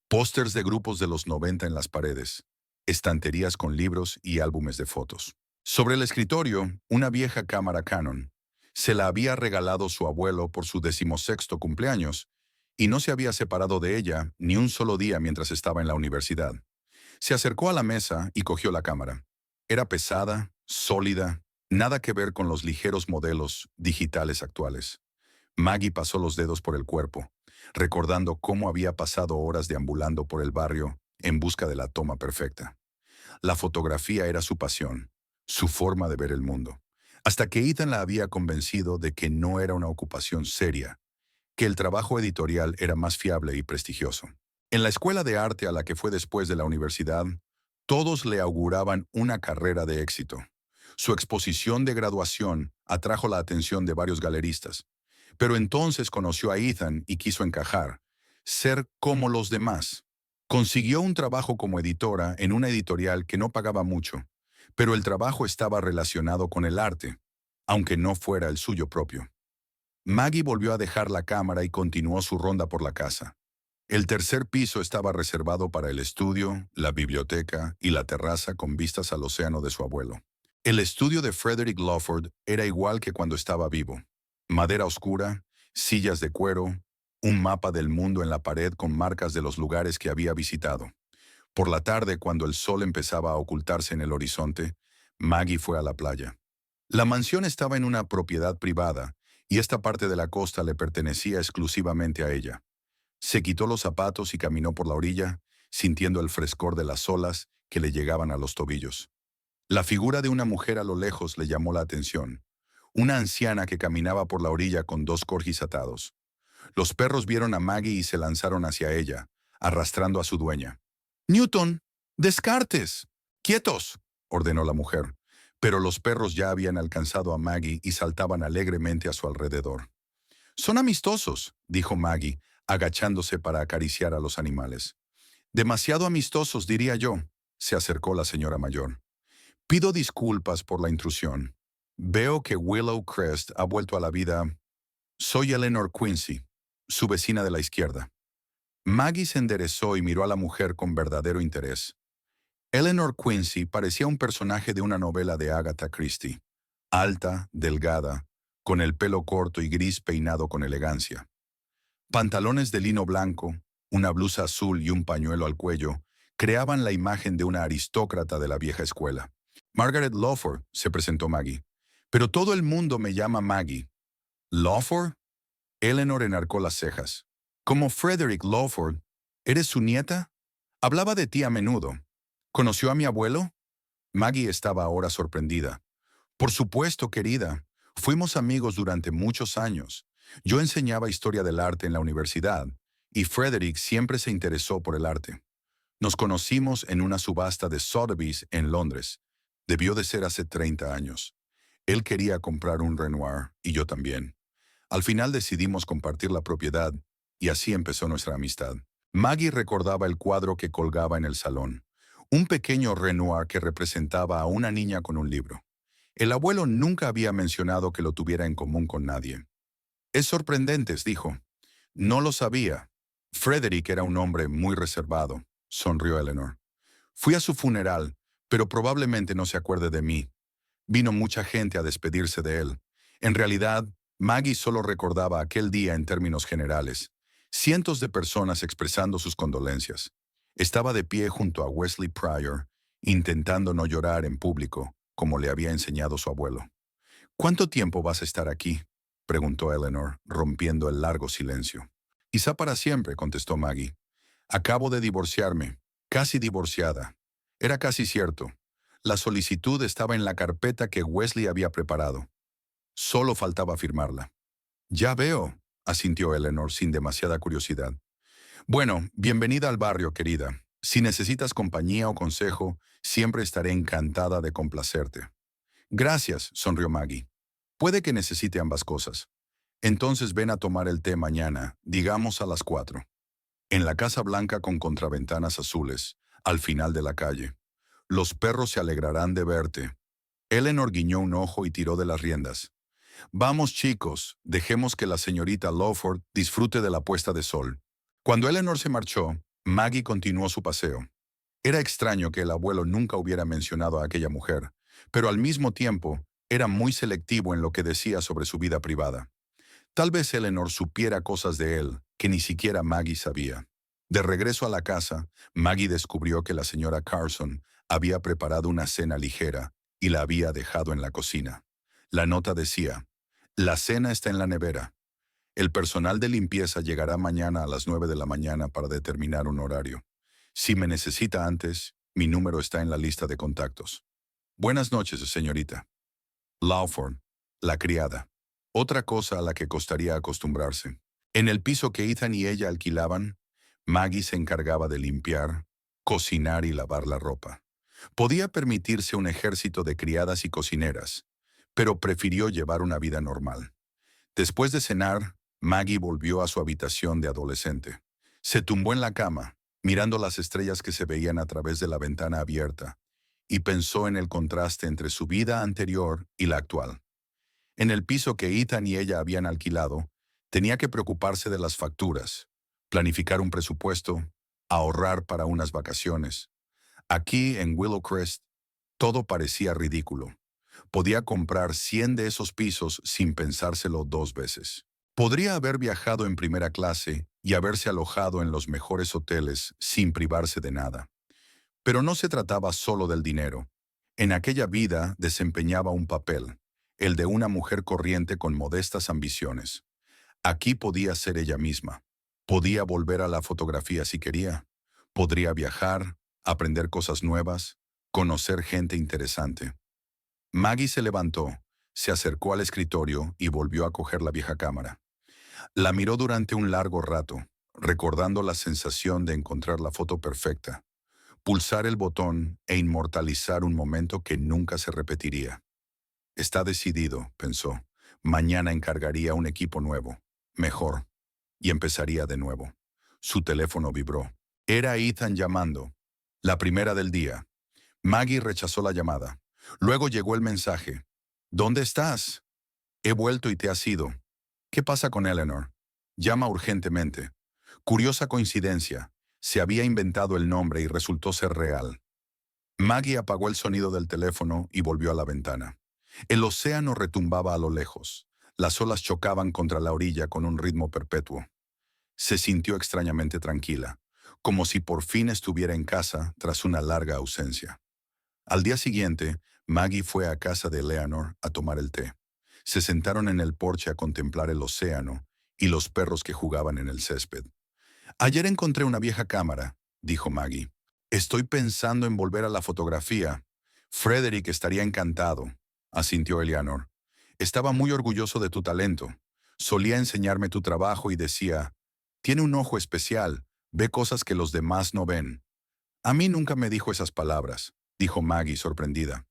Pósters de grupos de los 90 en las paredes, estanterías con libros y álbumes de fotos. Sobre el escritorio, una vieja cámara Canon. Se la había regalado su abuelo por su 16º cumpleaños, y no se había separado de ella ni un solo día mientras estaba en la universidad. Se acercó a la mesa y cogió la cámara. Era pesada, sólida, nada que ver con los ligeros modelos digitales actuales. Maggie pasó los dedos por el cuerpo, recordando cómo había pasado horas deambulando por el barrio en busca de la toma perfecta. La fotografía era su pasión, su forma de ver el mundo, hasta que Ethan la había convencido de que no era una ocupación seria, que el trabajo editorial era más fiable y prestigioso. En la escuela de arte a la que fue después de la universidad, todos le auguraban una carrera de éxito. Su exposición de graduación atrajo la atención de varios galeristas, pero entonces conoció a Ethan y quiso encajar, ser como los demás. Consiguió un trabajo como editora en una editorial que no pagaba mucho, pero el trabajo estaba relacionado con el arte, aunque no fuera el suyo propio. Maggie volvió a dejar la cámara y continuó su ronda por la casa. El tercer piso estaba reservado para el estudio, la biblioteca y la terraza con vistas al océano de su abuelo. El estudio de Frederick Lawford era igual que cuando estaba vivo. Madera oscura, sillas de cuero, un mapa del mundo en la pared con marcas de los lugares que había visitado. Por la tarde, cuando el sol empezaba a ocultarse en el horizonte, Maggie fue a la playa. La mansión estaba en una propiedad privada, y esta parte de la costa le pertenecía exclusivamente a ella. Se quitó los zapatos y caminó por la orilla, sintiendo el frescor de las olas que le llegaban a los tobillos. La figura de una mujer a lo lejos le llamó la atención. Una anciana que caminaba por la orilla con 2 corgis atados. Los perros vieron a Maggie y se lanzaron hacia ella, arrastrando a su dueña. «Newton, Descartes. ¡Quietos!», ordenó la mujer. Pero los perros ya habían alcanzado a Maggie y saltaban alegremente a su alrededor. «Son amistosos», dijo Maggie, agachándose para acariciar a los animales. «Demasiado amistosos, diría yo», se acercó la señora mayor. «Pido disculpas por la intrusión. Veo que Willow Crest ha vuelto a la vida. Soy Eleanor Quincy, su vecina de la izquierda». Maggie se enderezó y miró a la mujer con verdadero interés. Eleanor Quincy parecía un personaje de una novela de Agatha Christie. Alta, delgada, con el pelo corto y gris peinado con elegancia. Pantalones de lino blanco, una blusa azul y un pañuelo al cuello creaban la imagen de una aristócrata de la vieja escuela. Margaret Lawford, se presentó Maggie. Pero todo el mundo me llama Maggie. ¿Lawford? Eleanor enarcó las cejas. ¿Como Frederick Lawford? ¿Eres su nieta? Hablaba de ti a menudo. ¿Conoció a mi abuelo? Maggie estaba ahora sorprendida. Por supuesto, querida. Fuimos amigos durante muchos años. Yo enseñaba historia del arte en la universidad, y Frederick siempre se interesó por el arte. Nos conocimos en una subasta de Sotheby's en Londres. Debió de ser hace 30 años. Él quería comprar un Renoir, y yo también. Al final decidimos compartir la propiedad, y así empezó nuestra amistad. Maggie recordaba el cuadro que colgaba en el salón. Un pequeño Renoir que representaba a una niña con un libro. El abuelo nunca había mencionado que lo tuviera en común con nadie. Es sorprendente, dijo. No lo sabía. Frederick era un hombre muy reservado, sonrió Eleanor. Fui a su funeral, pero probablemente no se acuerde de mí. Vino mucha gente a despedirse de él. En realidad, Maggie solo recordaba aquel día en términos generales. Cientos de personas expresando sus condolencias. Estaba de pie junto a Wesley Pryor, intentando no llorar en público, como le había enseñado su abuelo. ¿Cuánto tiempo vas a estar aquí?, preguntó Eleanor, rompiendo el largo silencio. Quizá para siempre, contestó Maggie. Acabo de divorciarme, casi divorciada. Era casi cierto. La solicitud estaba en la carpeta que Wesley había preparado. Solo faltaba firmarla. Ya veo, asintió Eleanor sin demasiada curiosidad. Bueno, bienvenida al barrio, querida. Si necesitas compañía o consejo, siempre estaré encantada de complacerte. Gracias, sonrió Maggie. Puede que necesite ambas cosas. Entonces ven a tomar el té mañana, digamos a las 4. En la Casa Blanca con contraventanas azules, al final de la calle. Los perros se alegrarán de verte. Eleanor guiñó un ojo y tiró de las riendas. Vamos, chicos, dejemos que la señorita Lawford disfrute de la puesta de sol. Cuando Eleanor se marchó, Maggie continuó su paseo. Era extraño que el abuelo nunca hubiera mencionado a aquella mujer, pero al mismo tiempo era muy selectivo en lo que decía sobre su vida privada. Tal vez Eleanor supiera cosas de él que ni siquiera Maggie sabía. De regreso a la casa, Maggie descubrió que la señora Carson había preparado una cena ligera y la había dejado en la cocina. La nota decía: la cena está en la nevera. El personal de limpieza llegará mañana a las 9 de la mañana para determinar un horario. Si me necesita antes, mi número está en la lista de contactos. Buenas noches, señorita. Lawford, la criada. Otra cosa a la que costaría acostumbrarse. En el piso que Ethan y ella alquilaban, Maggie se encargaba de limpiar, cocinar y lavar la ropa. Podía permitirse un ejército de criadas y cocineras, pero prefirió llevar una vida normal. Después de cenar, Maggie volvió a su habitación de adolescente. Se tumbó en la cama, mirando las estrellas que se veían a través de la ventana abierta, y pensó en el contraste entre su vida anterior y la actual. En el piso que Ethan y ella habían alquilado, tenía que preocuparse de las facturas, planificar un presupuesto, ahorrar para unas vacaciones. Aquí, en Willowcrest, todo parecía ridículo. Podía comprar 100 de esos pisos sin pensárselo 2 veces. Podría haber viajado en primera clase y haberse alojado en los mejores hoteles sin privarse de nada. Pero no se trataba solo del dinero. En aquella vida desempeñaba un papel, el de una mujer corriente con modestas ambiciones. Aquí podía ser ella misma. Podía volver a la fotografía si quería. Podría viajar, aprender cosas nuevas, conocer gente interesante. Maggie se levantó, se acercó al escritorio y volvió a coger la vieja cámara. La miró durante un largo rato, recordando la sensación de encontrar la foto perfecta, pulsar el botón e inmortalizar un momento que nunca se repetiría. Está decidido, pensó. Mañana encargaría un equipo nuevo, mejor, y empezaría de nuevo. Su teléfono vibró. Era Ethan llamando, la primera del día. Maggie rechazó la llamada. Luego llegó el mensaje. ¿Dónde estás? He vuelto y te has ido. ¿Qué pasa con Eleanor? Llama urgentemente. Curiosa coincidencia. Se había inventado el nombre y resultó ser real. Maggie apagó el sonido del teléfono y volvió a la ventana. El océano retumbaba a lo lejos. Las olas chocaban contra la orilla con un ritmo perpetuo. Se sintió extrañamente tranquila, como si por fin estuviera en casa tras una larga ausencia. Al día siguiente, Maggie fue a casa de Eleanor a tomar el té. Se sentaron en el porche a contemplar el océano y los perros que jugaban en el césped. Ayer encontré una vieja cámara, dijo Maggie. Estoy pensando en volver a la fotografía. Frederick estaría encantado, asintió Eleanor. Estaba muy orgulloso de tu talento. Solía enseñarme tu trabajo y decía, tiene un ojo especial, ve cosas que los demás no ven. A mí nunca me dijo esas palabras, dijo Maggie sorprendida.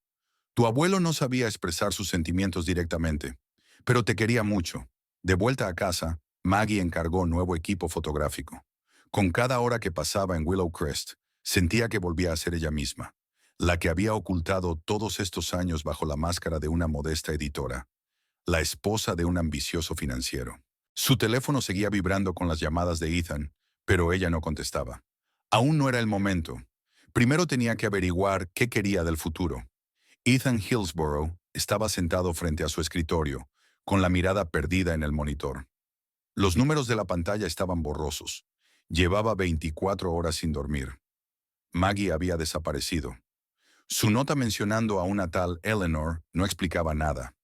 Tu abuelo no sabía expresar sus sentimientos directamente, pero te quería mucho. De vuelta a casa, Maggie encargó nuevo equipo fotográfico. Con cada hora que pasaba en Willow Crest, sentía que volvía a ser ella misma, la que había ocultado todos estos años bajo la máscara de una modesta editora, la esposa de un ambicioso financiero. Su teléfono seguía vibrando con las llamadas de Ethan, pero ella no contestaba. Aún no era el momento. Primero tenía que averiguar qué quería del futuro. Ethan Hillsborough estaba sentado frente a su escritorio, con la mirada perdida en el monitor. Los números de la pantalla estaban borrosos. Llevaba 24 horas sin dormir. Maggie había desaparecido. Su nota mencionando a una tal Eleanor no explicaba nada.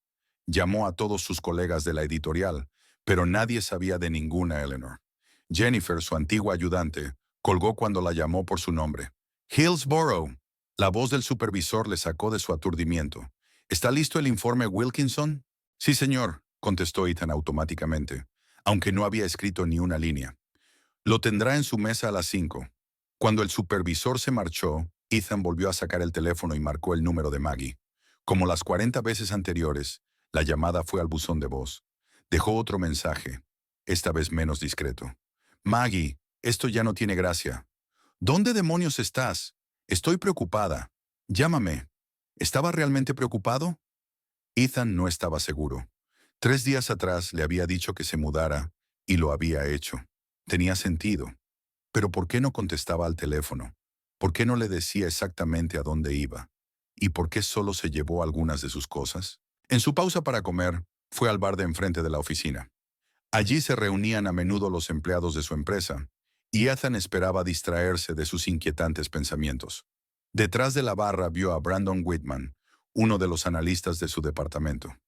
Llamó a todos sus colegas de la editorial, pero nadie sabía de ninguna Eleanor. Jennifer, su antigua ayudante, colgó cuando la llamó por su nombre. Hillsborough. La voz del supervisor le sacó de su aturdimiento. ¿Está listo el informe Wilkinson? Sí, señor, contestó Ethan automáticamente, aunque no había escrito ni una línea. Lo tendrá en su mesa a las 5. Cuando el supervisor se marchó, Ethan volvió a sacar el teléfono y marcó el número de Maggie. Como las 40 veces anteriores, la llamada fue al buzón de voz. Dejó otro mensaje, esta vez menos discreto. Maggie, esto ya no tiene gracia. ¿Dónde demonios estás? Estoy preocupada. Llámame. ¿Estaba realmente preocupado? Ethan no estaba seguro. 3 días atrás le había dicho que se mudara y lo había hecho. Tenía sentido. Pero ¿por qué no contestaba al teléfono? ¿Por qué no le decía exactamente a dónde iba? ¿Y por qué solo se llevó algunas de sus cosas? En su pausa para comer, fue al bar de enfrente de la oficina. Allí se reunían a menudo los empleados de su empresa, y Ethan esperaba distraerse de sus inquietantes pensamientos. Detrás de la barra vio a Brandon Whitman, uno de los analistas de su departamento.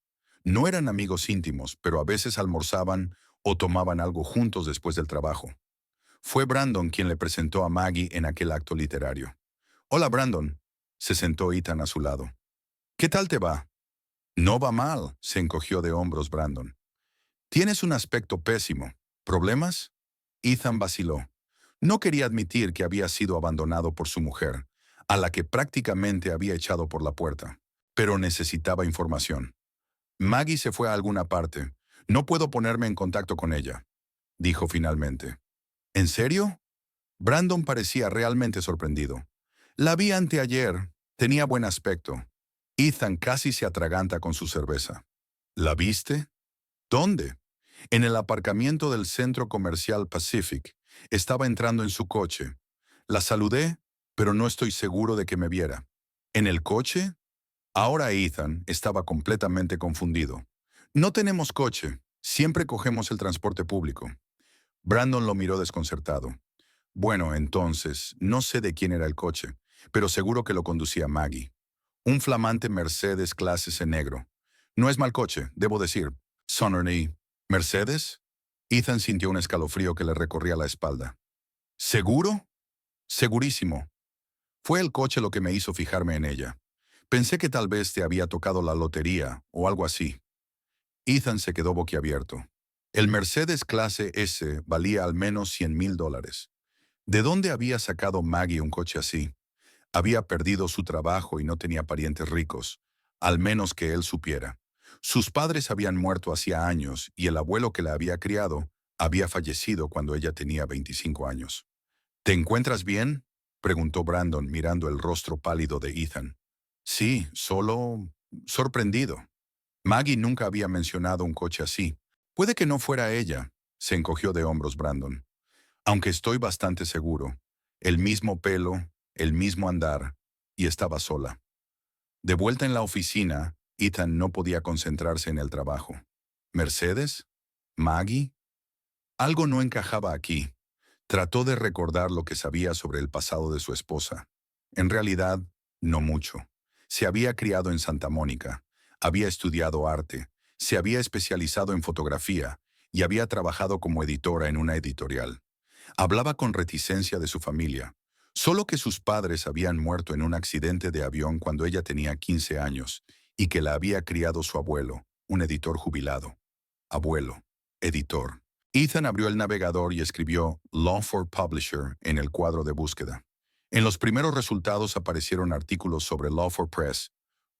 No eran amigos íntimos, pero a veces almorzaban o tomaban algo juntos después del trabajo. Fue Brandon quien le presentó a Maggie en aquel acto literario. Hola, Brandon. Se sentó Ethan a su lado. ¿Qué tal te va? No va mal, se encogió de hombros Brandon. Tienes un aspecto pésimo. ¿Problemas? Ethan vaciló. No quería admitir que había sido abandonado por su mujer, a la que prácticamente había echado por la puerta, pero necesitaba información. Maggie se fue a alguna parte. No puedo ponerme en contacto con ella, dijo finalmente. ¿En serio? Brandon parecía realmente sorprendido. La vi anteayer. Tenía buen aspecto. Ethan casi se atraganta con su cerveza. ¿La viste? ¿Dónde? En el aparcamiento del centro comercial Pacific. Estaba entrando en su coche. La saludé, pero no estoy seguro de que me viera. ¿En el coche? Ahora Ethan estaba completamente confundido. No tenemos coche. Siempre cogemos el transporte público. Brandon lo miró desconcertado. Bueno, entonces, no sé de quién era el coche, pero seguro que lo conducía Maggie. Un flamante Mercedes clase C negro. No es mal coche, debo decir. Sonny. ¿Mercedes? Ethan sintió un escalofrío que le recorría la espalda. ¿Seguro? Segurísimo. Fue el coche lo que me hizo fijarme en ella. Pensé que tal vez te había tocado la lotería o algo así. Ethan se quedó boquiabierto. El Mercedes clase S valía al menos $100,000. ¿De dónde había sacado Maggie un coche así? Había perdido su trabajo y no tenía parientes ricos, al menos que él supiera. Sus padres habían muerto hacía años y el abuelo que la había criado había fallecido cuando ella tenía 25 años. ¿Te encuentras bien?, preguntó Brandon mirando el rostro pálido de Ethan. Sí, solo sorprendido. Maggie nunca había mencionado un coche así. Puede que no fuera ella, se encogió de hombros Brandon. Aunque estoy bastante seguro. El mismo pelo, el mismo andar, y estaba sola. De vuelta en la oficina, Ethan no podía concentrarse en el trabajo. ¿Mercedes? ¿Maggie? Algo no encajaba aquí. Trató de recordar lo que sabía sobre el pasado de su esposa. En realidad, no mucho. Se había criado en Santa Mónica, había estudiado arte, se había especializado en fotografía y había trabajado como editora en una editorial. Hablaba con reticencia de su familia, solo que sus padres habían muerto en un accidente de avión cuando ella tenía 15 años y que la había criado su abuelo, un editor jubilado. Abuelo, editor. Ethan abrió el navegador y escribió Lawford Publisher en el cuadro de búsqueda. En los primeros resultados aparecieron artículos sobre Lawford Press,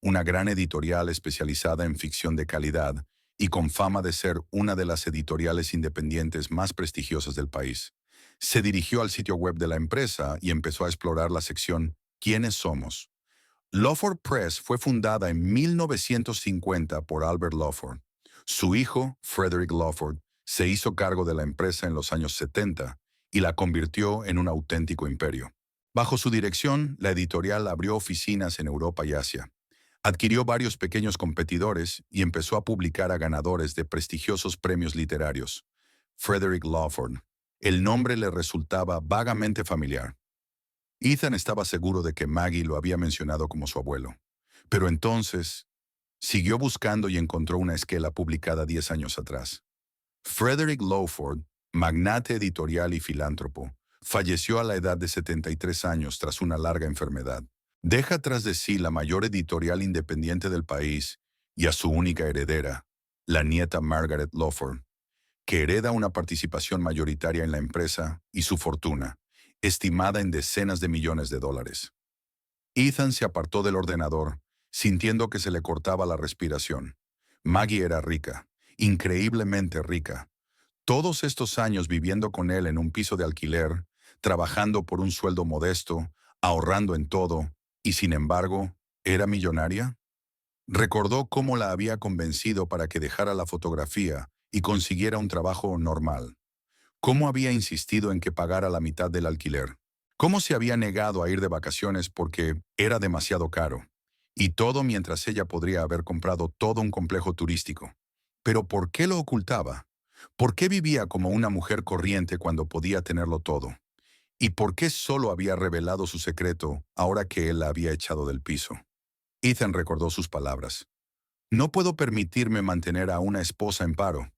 una gran editorial especializada en ficción de calidad y con fama de ser una de las editoriales independientes más prestigiosas del país. Se dirigió al sitio web de la empresa y empezó a explorar la sección ¿Quiénes somos? Lawford Press fue fundada en 1950 por Albert Lawford. Su hijo, Frederick Lawford, se hizo cargo de la empresa en los años 70 y la convirtió en un auténtico imperio. Bajo su dirección, la editorial abrió oficinas en Europa y Asia. Adquirió varios pequeños competidores y empezó a publicar a ganadores de prestigiosos premios literarios. Frederick Lawford. El nombre le resultaba vagamente familiar. Ethan estaba seguro de que Maggie lo había mencionado como su abuelo. Pero entonces, siguió buscando y encontró una esquela publicada 10 años atrás. Frederick Lawford, magnate editorial y filántropo, falleció a la edad de 73 años tras una larga enfermedad. Deja tras de sí la mayor editorial independiente del país y a su única heredera, la nieta Margaret Lawford, que hereda una participación mayoritaria en la empresa y su fortuna, estimada en decenas de millones de dólares. Ethan se apartó del ordenador, sintiendo que se le cortaba la respiración. Maggie era rica, increíblemente rica. Todos estos años viviendo con él en un piso de alquiler, trabajando por un sueldo modesto, ahorrando en todo, y sin embargo, ¿era millonaria? Recordó cómo la había convencido para que dejara la fotografía y consiguiera un trabajo normal. Cómo había insistido en que pagara la mitad del alquiler. Cómo se había negado a ir de vacaciones porque era demasiado caro. Y todo mientras ella podría haber comprado todo un complejo turístico. Pero ¿por qué lo ocultaba? ¿Por qué vivía como una mujer corriente cuando podía tenerlo todo? ¿Y por qué solo había revelado su secreto ahora que él la había echado del piso? Ethan recordó sus palabras. No puedo permitirme mantener a una esposa en paro.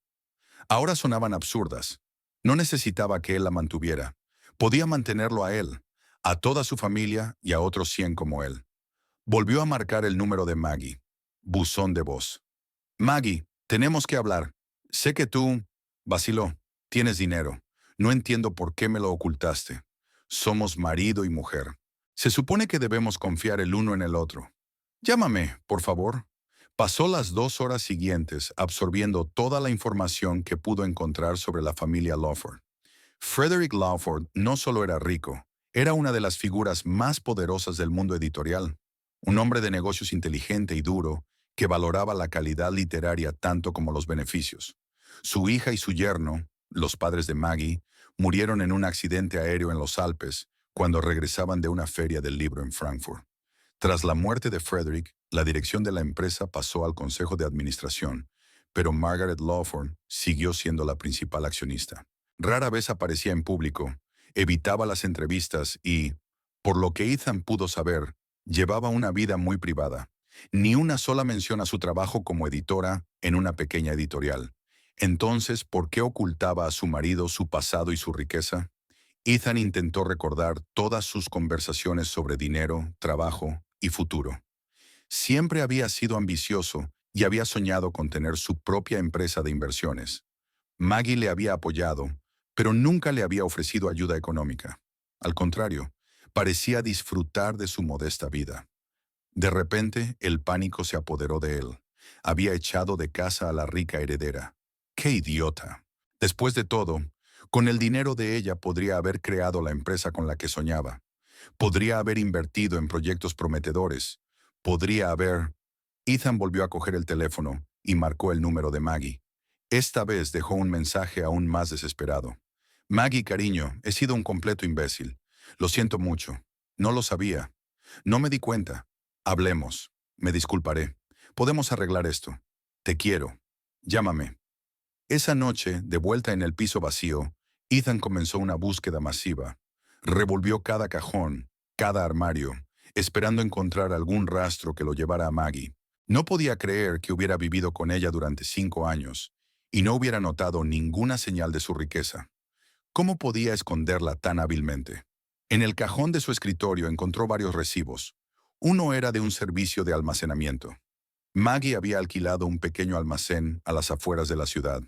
Ahora sonaban absurdas. No necesitaba que él la mantuviera. Podía mantenerlo a él, a toda su familia y a otros 100 como él. Volvió a marcar el número de Maggie. Buzón de voz. Maggie, tenemos que hablar. Sé que tú, vaciló, tienes dinero. No entiendo por qué me lo ocultaste. Somos marido y mujer. Se supone que debemos confiar el uno en el otro. Llámame, por favor. Pasó las 2 horas siguientes absorbiendo toda la información que pudo encontrar sobre la familia Lawford. Frederick Lawford no solo era rico, era una de las figuras más poderosas del mundo editorial. Un hombre de negocios inteligente y duro que valoraba la calidad literaria tanto como los beneficios. Su hija y su yerno, los padres de Maggie, murieron en un accidente aéreo en los Alpes cuando regresaban de una feria del libro en Frankfurt. Tras la muerte de Frederick, la dirección de la empresa pasó al consejo de administración, pero Margaret Lawford siguió siendo la principal accionista. Rara vez aparecía en público, evitaba las entrevistas y, por lo que Ethan pudo saber, llevaba una vida muy privada. Ni una sola mención a su trabajo como editora en una pequeña editorial. Entonces, ¿por qué ocultaba a su marido su pasado y su riqueza? Ethan intentó recordar todas sus conversaciones sobre dinero, trabajo y futuro. Siempre había sido ambicioso y había soñado con tener su propia empresa de inversiones. Maggie le había apoyado, pero nunca le había ofrecido ayuda económica. Al contrario, parecía disfrutar de su modesta vida. De repente, el pánico se apoderó de él. Había echado de casa a la rica heredera. ¡Qué idiota! Después de todo, con el dinero de ella podría haber creado la empresa con la que soñaba. Podría haber invertido en proyectos prometedores. Podría haber... Ethan volvió a coger el teléfono y marcó el número de Maggie. Esta vez dejó un mensaje aún más desesperado. Maggie, cariño, he sido un completo imbécil. Lo siento mucho. No lo sabía. No me di cuenta. Hablemos. Me disculparé. Podemos arreglar esto. Te quiero. Llámame. Esa noche, de vuelta en el piso vacío, Ethan comenzó una búsqueda masiva. Revolvió cada cajón, cada armario, esperando encontrar algún rastro que lo llevara a Maggie. No podía creer que hubiera vivido con ella durante 5 años y no hubiera notado ninguna señal de su riqueza. ¿Cómo podía esconderla tan hábilmente? En el cajón de su escritorio encontró varios recibos. Uno era de un servicio de almacenamiento. Maggie había alquilado un pequeño almacén a las afueras de la ciudad.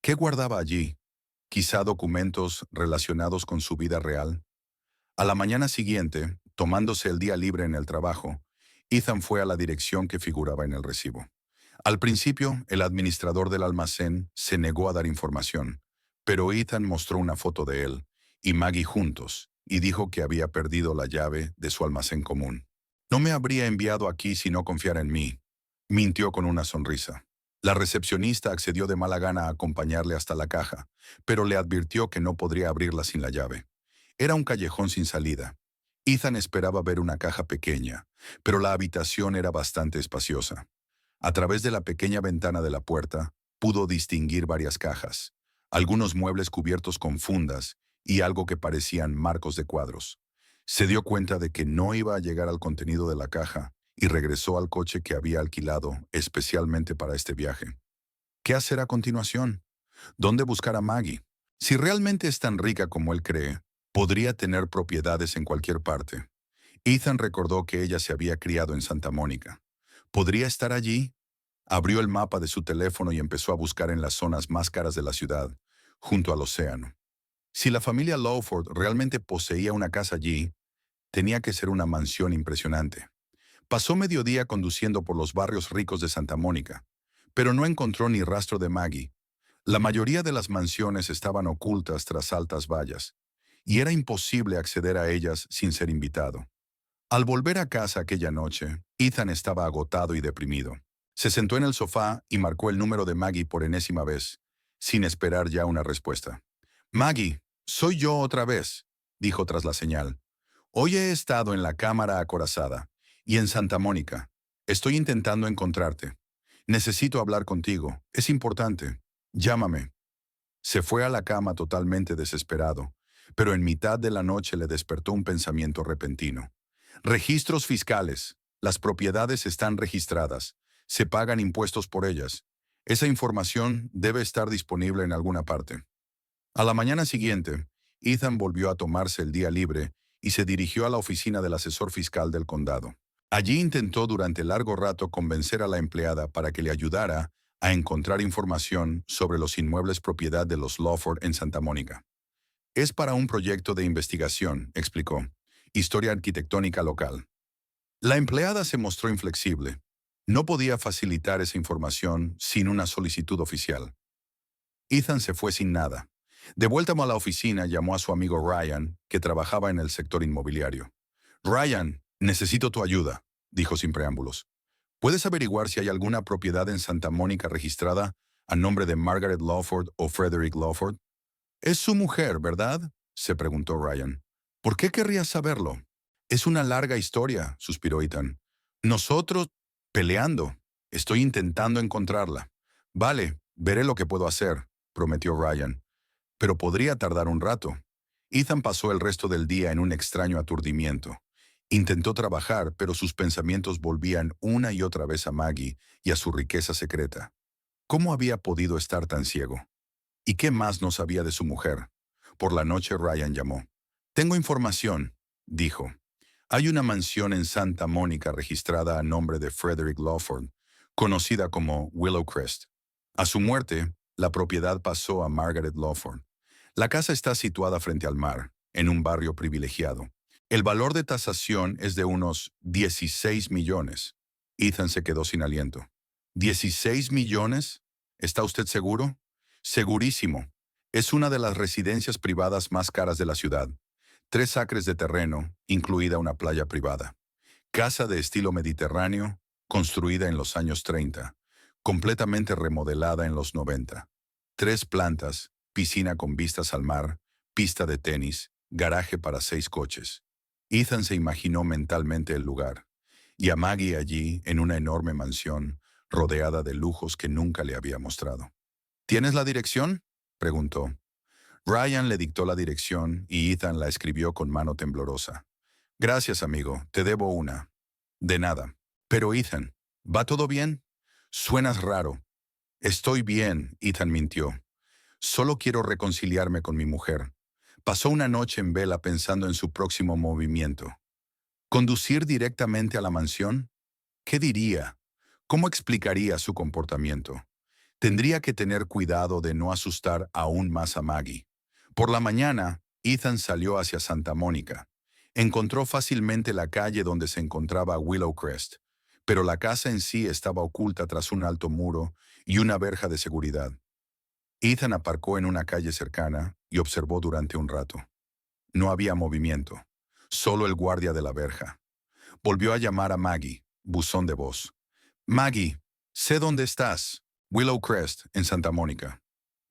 ¿Qué guardaba allí? Quizá documentos relacionados con su vida real. A la mañana siguiente, tomándose el día libre en el trabajo, Ethan fue a la dirección que figuraba en el recibo. Al principio, el administrador del almacén se negó a dar información, pero Ethan mostró una foto de él y Maggie juntos y dijo que había perdido la llave de su almacén común. No me habría enviado aquí si no confiara en mí, mintió con una sonrisa. La recepcionista accedió de mala gana a acompañarle hasta la caja, pero le advirtió que no podría abrirla sin la llave. Era un callejón sin salida. Ethan esperaba ver una caja pequeña, pero la habitación era bastante espaciosa. A través de la pequeña ventana de la puerta, pudo distinguir varias cajas, algunos muebles cubiertos con fundas y algo que parecían marcos de cuadros. Se dio cuenta de que no iba a llegar al contenido de la caja y regresó al coche que había alquilado especialmente para este viaje. ¿Qué hacer a continuación? ¿Dónde buscar a Maggie? Si realmente es tan rica como él cree, podría tener propiedades en cualquier parte. Ethan recordó que ella se había criado en Santa Mónica. ¿Podría estar allí? Abrió el mapa de su teléfono y empezó a buscar en las zonas más caras de la ciudad, junto al océano. Si la familia Lawford realmente poseía una casa allí, tenía que ser una mansión impresionante. Pasó mediodía conduciendo por los barrios ricos de Santa Mónica, pero no encontró ni rastro de Maggie. La mayoría de las mansiones estaban ocultas tras altas vallas, y era imposible acceder a ellas sin ser invitado. Al volver a casa aquella noche, Ethan estaba agotado y deprimido. Se sentó en el sofá y marcó el número de Maggie por enésima vez, sin esperar ya una respuesta. «Maggie, soy yo otra vez», dijo tras la señal. «Hoy he estado en la cámara acorazada y en Santa Mónica. Estoy intentando encontrarte. Necesito hablar contigo. Es importante. Llámame». Se fue a la cama totalmente desesperado, pero en mitad de la noche le despertó un pensamiento repentino. Registros fiscales. Las propiedades están registradas. Se pagan impuestos por ellas. Esa información debe estar disponible en alguna parte. A la mañana siguiente, Ethan volvió a tomarse el día libre y se dirigió a la oficina del asesor fiscal del condado. Allí intentó durante largo rato convencer a la empleada para que le ayudara a encontrar información sobre los inmuebles propiedad de los Lawford en Santa Mónica. «Es para un proyecto de investigación», explicó. «Historia arquitectónica local». La empleada se mostró inflexible. No podía facilitar esa información sin una solicitud oficial. Ethan se fue sin nada. De vuelta a la oficina, llamó a su amigo Ryan, que trabajaba en el sector inmobiliario. «Ryan, necesito tu ayuda», dijo sin preámbulos. «¿Puedes averiguar si hay alguna propiedad en Santa Mónica registrada a nombre de Margaret Lawford o Frederick Lawford?» «Es su mujer, ¿verdad?», se preguntó Ryan. «¿Por qué querrías saberlo?» «Es una larga historia», suspiró Ethan. «Nosotros peleando. Estoy intentando encontrarla». «Vale, veré lo que puedo hacer», prometió Ryan. Pero podría tardar un rato. Ethan pasó el resto del día en un extraño aturdimiento. Intentó trabajar, pero sus pensamientos volvían una y otra vez a Maggie y a su riqueza secreta. ¿Cómo había podido estar tan ciego? ¿Y qué más no sabía de su mujer? Por la noche Ryan llamó. «Tengo información», dijo. «Hay una mansión en Santa Mónica registrada a nombre de Frederick Lawford, conocida como Willowcrest. A su muerte, la propiedad pasó a Margaret Lawford. La casa está situada frente al mar, en un barrio privilegiado. El valor de tasación es de unos 16 millones. Ethan se quedó sin aliento. ¿16 millones? ¿Está usted seguro? Segurísimo. Es una de las residencias privadas más caras de la ciudad. 3 acres de terreno, incluida una playa privada. Casa de estilo mediterráneo, construida en los años 30, completamente remodelada en los 90. 3 plantas, piscina con vistas al mar, pista de tenis, garaje para 6 coches. Ethan se imaginó mentalmente el lugar, y a Maggie allí en una enorme mansión, rodeada de lujos que nunca le había mostrado. ¿Tienes la dirección?, preguntó. Ryan le dictó la dirección y Ethan la escribió con mano temblorosa. Gracias, amigo, te debo una. De nada. Pero Ethan, ¿va todo bien? Suenas raro. Estoy bien, Ethan mintió. Solo quiero reconciliarme con mi mujer. Pasó una noche en vela pensando en su próximo movimiento. ¿Conducir directamente a la mansión? ¿Qué diría? ¿Cómo explicaría su comportamiento? Tendría que tener cuidado de no asustar aún más a Maggie. Por la mañana, Ethan salió hacia Santa Mónica. Encontró fácilmente la calle donde se encontraba Willow Crest, pero la casa en sí estaba oculta tras un alto muro y una verja de seguridad. Ethan aparcó en una calle cercana y observó durante un rato. No había movimiento, solo el guardia de la verja. Volvió a llamar a Maggie, buzón de voz. Maggie, sé dónde estás. Willow Crest, en Santa Mónica.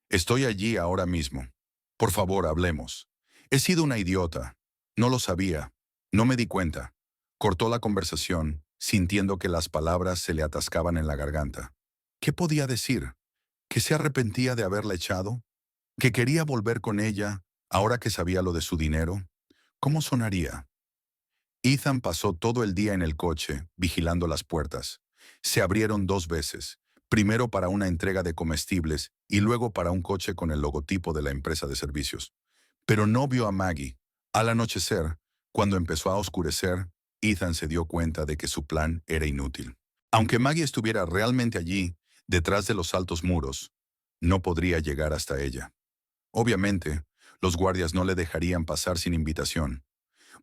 Estoy allí ahora mismo. Por favor, hablemos. He sido una idiota. No lo sabía. No me di cuenta. Cortó la conversación, sintiendo que las palabras se le atascaban en la garganta. ¿Qué podía decir? ¿Que se arrepentía de haberla echado? ¿Que quería volver con ella, ahora que sabía lo de su dinero? ¿Cómo sonaría? Ethan pasó todo el día en el coche, vigilando las puertas. Se abrieron 2 veces, primero para una entrega de comestibles y luego para un coche con el logotipo de la empresa de servicios. Pero no vio a Maggie. Al anochecer, cuando empezó a oscurecer, Ethan se dio cuenta de que su plan era inútil. Aunque Maggie estuviera realmente allí, detrás de los altos muros, no podría llegar hasta ella. Obviamente, los guardias no le dejarían pasar sin invitación.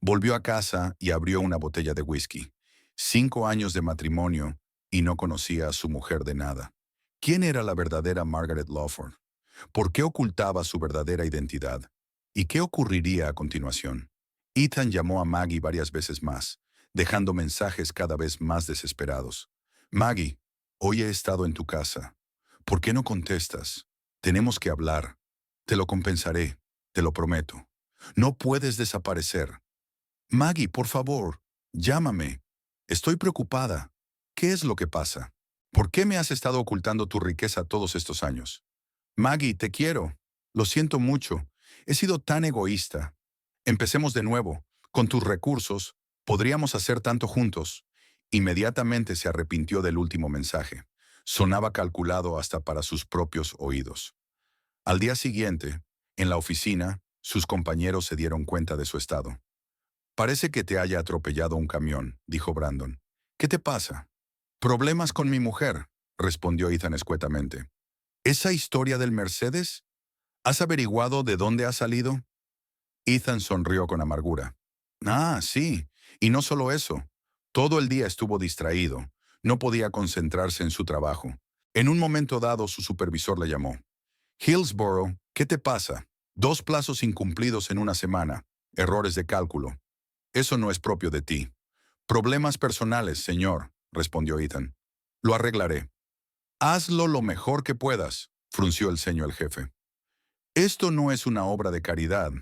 Volvió a casa y abrió una botella de whisky. 5 años de matrimonio y no conocía a su mujer de nada. ¿Quién era la verdadera Margaret Lawford? ¿Por qué ocultaba su verdadera identidad? ¿Y qué ocurriría a continuación? Ethan llamó a Maggie varias veces más, dejando mensajes cada vez más desesperados. Maggie, hoy he estado en tu casa. ¿Por qué no contestas? Tenemos que hablar. Te lo compensaré, te lo prometo. No puedes desaparecer. Maggie, por favor, llámame. Estoy preocupada. ¿Qué es lo que pasa? ¿Por qué me has estado ocultando tu riqueza todos estos años? Maggie, te quiero. Lo siento mucho. He sido tan egoísta. Empecemos de nuevo. Con tus recursos, podríamos hacer tanto juntos. Inmediatamente se arrepintió del último mensaje. Sonaba calculado hasta para sus propios oídos. Al día siguiente, en la oficina, sus compañeros se dieron cuenta de su estado. Parece que te haya atropellado un camión, dijo Brandon. ¿Qué te pasa? Problemas con mi mujer, respondió Ethan escuetamente. ¿Esa historia del Mercedes? ¿Has averiguado de dónde ha salido? Ethan sonrió con amargura. Ah, sí. Y no solo eso. Todo el día estuvo distraído. No podía concentrarse en su trabajo. En un momento dado, su supervisor le llamó. Hillsborough, ¿qué te pasa? 2 plazos incumplidos en una semana. Errores de cálculo. Eso no es propio de ti. Problemas personales, señor, respondió Ethan. Lo arreglaré. Hazlo lo mejor que puedas, frunció el ceño el jefe. Esto no es una obra de caridad.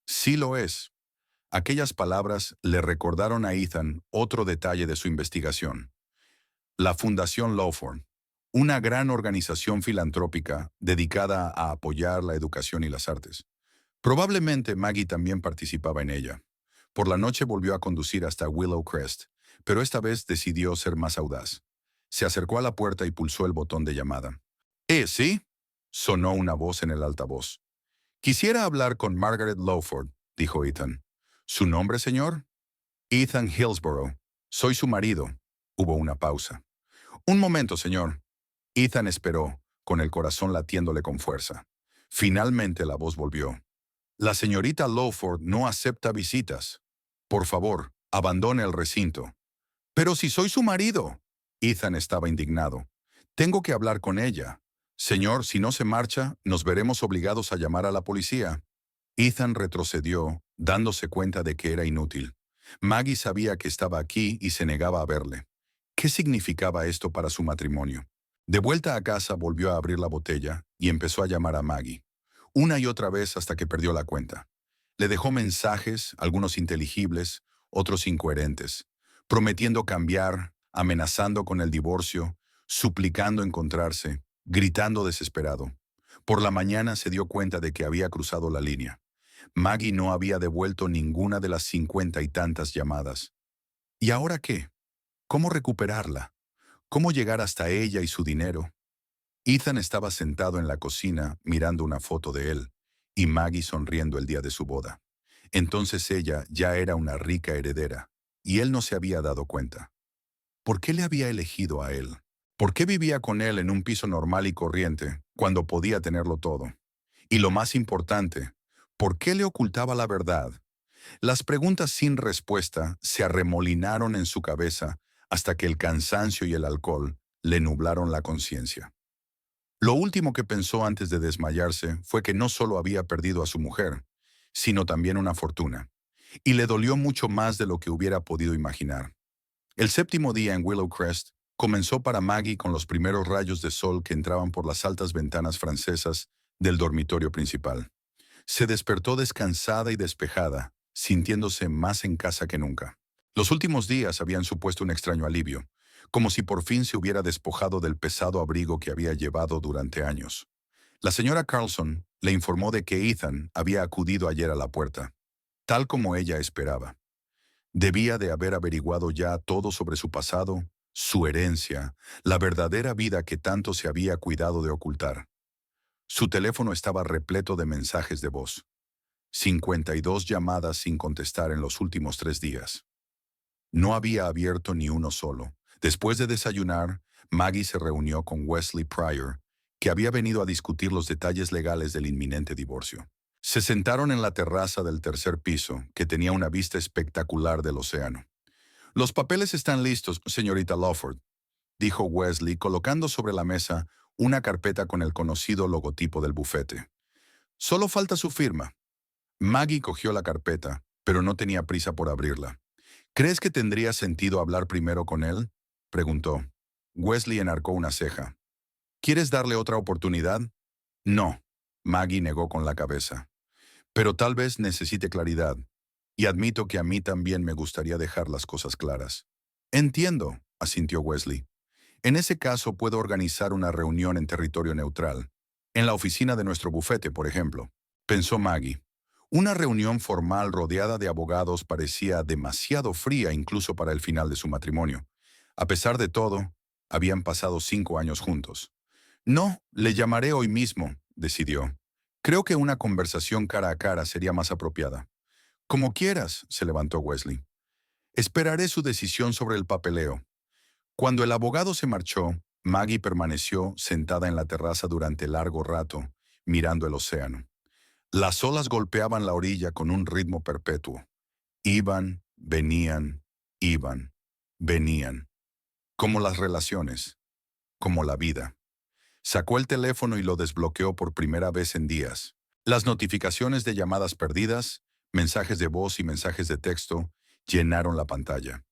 Sí lo es. Aquellas palabras le recordaron a Ethan otro detalle de su investigación. La Fundación Lawford, una gran organización filantrópica dedicada a apoyar la educación y las artes. Probablemente Maggie también participaba en ella. Por la noche volvió a conducir hasta Willow Crest, pero esta vez decidió ser más audaz. Se acercó a la puerta y pulsó el botón de llamada. ¿Sí? Sonó una voz en el altavoz. Quisiera hablar con Margaret Lawford, dijo Ethan. ¿Su nombre, señor? Ethan Hillsborough. Soy su marido. Hubo una pausa. Un momento, señor. Ethan esperó, con el corazón latiéndole con fuerza. Finalmente la voz volvió. La señorita Lawford no acepta visitas. Por favor, abandone el recinto. Pero si soy su marido. Ethan estaba indignado. Tengo que hablar con ella. Señor, si no se marcha, nos veremos obligados a llamar a la policía. Ethan retrocedió, dándose cuenta de que era inútil. Maggie sabía que estaba aquí y se negaba a verle. ¿Qué significaba esto para su matrimonio? De vuelta a casa volvió a abrir la botella y empezó a llamar a Maggie. Una y otra vez hasta que perdió la cuenta. Le dejó mensajes, algunos inteligibles, otros incoherentes, prometiendo cambiar, amenazando con el divorcio, suplicando encontrarse, gritando desesperado. Por la mañana se dio cuenta de que había cruzado la línea. Maggie no había devuelto ninguna de las 50 y tantas llamadas. ¿Y ahora qué? ¿Cómo recuperarla? ¿Cómo llegar hasta ella y su dinero? Ethan estaba sentado en la cocina mirando una foto de él, y Maggie sonriendo el día de su boda. Entonces ella ya era una rica heredera, y él no se había dado cuenta. ¿Por qué le había elegido a él? ¿Por qué vivía con él en un piso normal y corriente, cuando podía tenerlo todo? Y lo más importante, ¿por qué le ocultaba la verdad? Las preguntas sin respuesta se arremolinaron en su cabeza hasta que el cansancio y el alcohol le nublaron la conciencia. Lo último que pensó antes de desmayarse fue que no solo había perdido a su mujer, sino también una fortuna, y le dolió mucho más de lo que hubiera podido imaginar. El séptimo día en Willow Crest comenzó para Maggie con los primeros rayos de sol que entraban por las altas ventanas francesas del dormitorio principal. Se despertó descansada y despejada, sintiéndose más en casa que nunca. Los últimos días habían supuesto un extraño alivio, como si por fin se hubiera despojado del pesado abrigo que había llevado durante años. La señora Carlson le informó de que Ethan había acudido ayer a la puerta, tal como ella esperaba. Debía de haber averiguado ya todo sobre su pasado, su herencia, la verdadera vida que tanto se había cuidado de ocultar. Su teléfono estaba repleto de mensajes de voz. 52 llamadas sin contestar en los últimos 3 días. No había abierto ni uno solo. Después de desayunar, Maggie se reunió con Wesley Pryor, que había venido a discutir los detalles legales del inminente divorcio. Se sentaron en la terraza del tercer piso, que tenía una vista espectacular del océano. «Los papeles están listos, señorita Lawford», dijo Wesley, colocando sobre la mesa una carpeta con el conocido logotipo del bufete. «Solo falta su firma». Maggie cogió la carpeta, pero no tenía prisa por abrirla. «¿Crees que tendría sentido hablar primero con él?», preguntó. Wesley enarcó una ceja. «¿Quieres darle otra oportunidad?». «No», Maggie negó con la cabeza. «Pero tal vez necesite claridad. Y admito que a mí también me gustaría dejar las cosas claras». «Entiendo», asintió Wesley. «En ese caso puedo organizar una reunión en territorio neutral. En la oficina de nuestro bufete, por ejemplo», pensó Maggie. Una reunión formal rodeada de abogados parecía demasiado fría incluso para el final de su matrimonio. A pesar de todo, habían pasado 5 años juntos. «No, le llamaré hoy mismo», decidió. «Creo que una conversación cara a cara sería más apropiada». «Como quieras», se levantó Wesley. «Esperaré su decisión sobre el papeleo». Cuando el abogado se marchó, Maggie permaneció sentada en la terraza durante largo rato, mirando el océano. Las olas golpeaban la orilla con un ritmo perpetuo. Iban, venían, iban, venían. Como las relaciones, como la vida. Sacó el teléfono y lo desbloqueó por primera vez en días. Las notificaciones de llamadas perdidas, mensajes de voz y mensajes de texto llenaron la pantalla.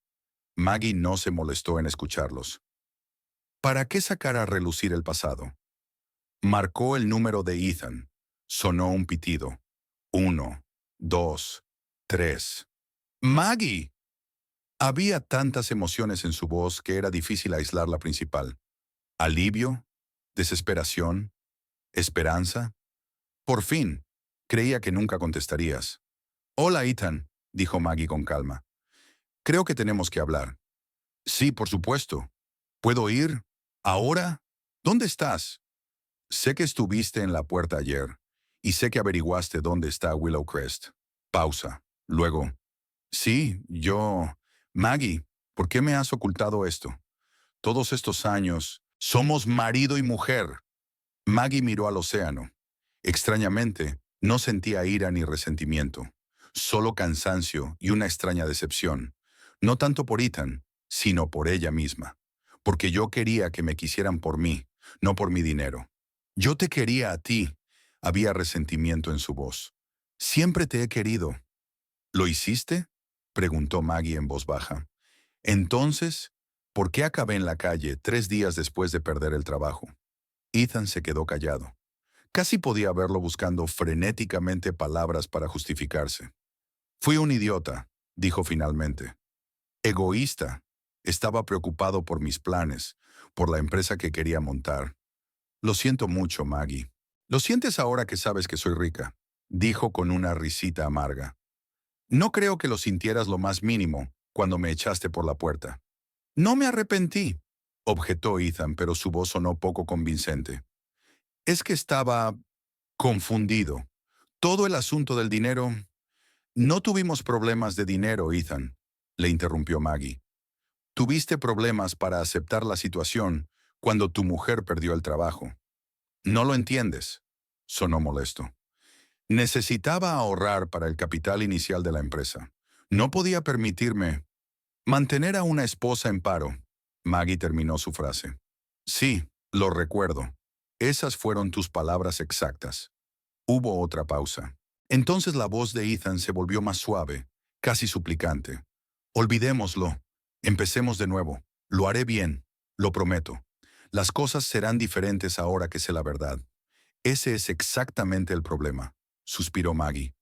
Maggie no se molestó en escucharlos. ¿Para qué sacar a relucir el pasado? Marcó el número de Ethan. Sonó un pitido. 1, 2, 3. ¡Maggie! Había tantas emociones en su voz que era difícil aislar la principal. Alivio, desesperación, esperanza. Por fin, creía que nunca contestarías. «Hola, Ethan», dijo Maggie con calma. «Creo que tenemos que hablar». «Sí, por supuesto. ¿Puedo ir? ¿Ahora? ¿Dónde estás?» «Sé que estuviste en la puerta ayer, y sé que averiguaste dónde está Willow Crest». Pausa. Luego, «Sí, yo... Maggie, ¿por qué me has ocultado esto? Todos estos años, somos marido y mujer». Maggie miró al océano. Extrañamente, no sentía ira ni resentimiento, solo cansancio y una extraña decepción. No tanto por Ethan, sino por ella misma. Porque yo quería que me quisieran por mí, no por mi dinero. «Yo te quería a ti», había resentimiento en su voz. «Siempre te he querido». «¿Lo hiciste?», preguntó Maggie en voz baja. «Entonces, ¿por qué acabé en la calle 3 días después de perder el trabajo?» Ethan se quedó callado. Casi podía verlo buscando frenéticamente palabras para justificarse. «Fui un idiota», dijo finalmente. «Egoísta. Estaba preocupado por mis planes, por la empresa que quería montar. Lo siento mucho, Maggie». Lo sientes ahora que sabes que soy rica, dijo con una risita amarga. No creo que lo sintieras lo más mínimo cuando me echaste por la puerta. No me arrepentí, objetó Ethan, pero su voz sonó poco convincente. Es que estaba confundido. Todo el asunto del dinero. No tuvimos problemas de dinero, Ethan, le interrumpió Maggie. Tuviste problemas para aceptar la situación cuando tu mujer perdió el trabajo. No lo entiendes, sonó molesto. Necesitaba ahorrar para el capital inicial de la empresa. No podía permitirme mantener a una esposa en paro. Maggie terminó su frase. Sí, lo recuerdo. Esas fueron tus palabras exactas. Hubo otra pausa. Entonces la voz de Ethan se volvió más suave, casi suplicante. Olvidémoslo. Empecemos de nuevo. Lo haré bien. Lo prometo. Las cosas serán diferentes ahora que sé la verdad. Ese es exactamente el problema, suspiró Maggie.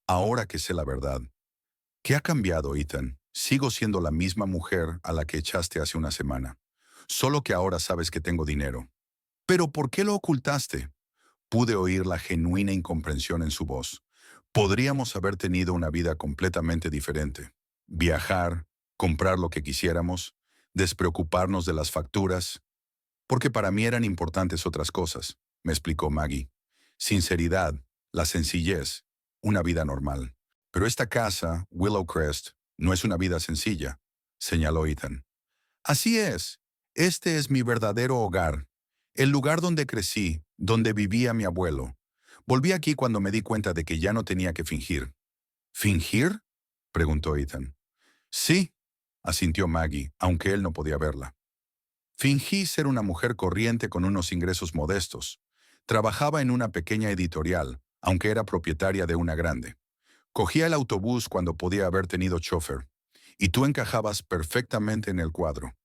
Ahora que sé la verdad. ¿Qué ha cambiado, Ethan? Sigo siendo la misma mujer a la que echaste hace una semana. Solo que ahora sabes que tengo dinero. ¿Pero por qué lo ocultaste? Pude oír la genuina incomprensión en su voz. Podríamos haber tenido una vida completamente diferente. Viajar, comprar lo que quisiéramos, despreocuparnos de las facturas, porque para mí eran importantes otras cosas, me explicó Maggie. Sinceridad, la sencillez, una vida normal. Pero esta casa, Willowcrest, no es una vida sencilla, señaló Ethan. Así es. Este es mi verdadero hogar, el lugar donde crecí, donde vivía mi abuelo. Volví aquí cuando me di cuenta de que ya no tenía que fingir. ¿Fingir? Preguntó Ethan. Sí, asintió Maggie, aunque él no podía verla. Fingí ser una mujer corriente con unos ingresos modestos. Trabajaba en una pequeña editorial, aunque era propietaria de una grande. Cogía el autobús cuando podía haber tenido chofer. Y tú encajabas perfectamente en el cuadro.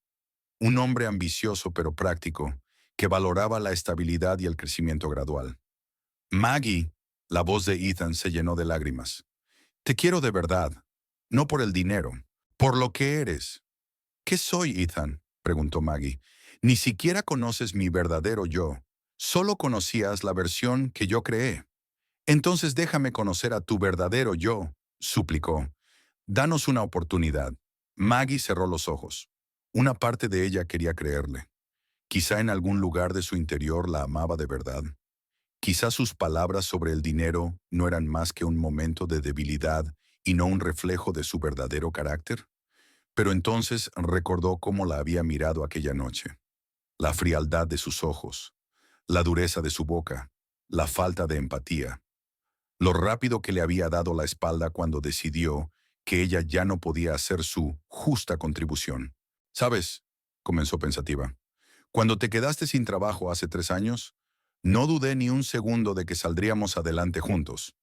Un hombre ambicioso pero práctico, que valoraba la estabilidad y el crecimiento gradual. Maggie, la voz de Ethan se llenó de lágrimas. Te quiero de verdad, no por el dinero, por lo que eres. ¿Qué soy, Ethan? Preguntó Maggie. Ni siquiera conoces mi verdadero yo. Solo conocías la versión que yo creé. Entonces déjame conocer a tu verdadero yo, suplicó. Danos una oportunidad. Maggie cerró los ojos. Una parte de ella quería creerle. Quizá en algún lugar de su interior la amaba de verdad. Quizá sus palabras sobre el dinero no eran más que un momento de debilidad y no un reflejo de su verdadero carácter. Pero entonces recordó cómo la había mirado aquella noche. La frialdad de sus ojos, la dureza de su boca, la falta de empatía, lo rápido que le había dado la espalda cuando decidió que ella ya no podía hacer su justa contribución. ¿Sabes? Comenzó pensativa. Cuando te quedaste sin trabajo hace 3 años, no dudé ni un segundo de que saldríamos adelante juntos.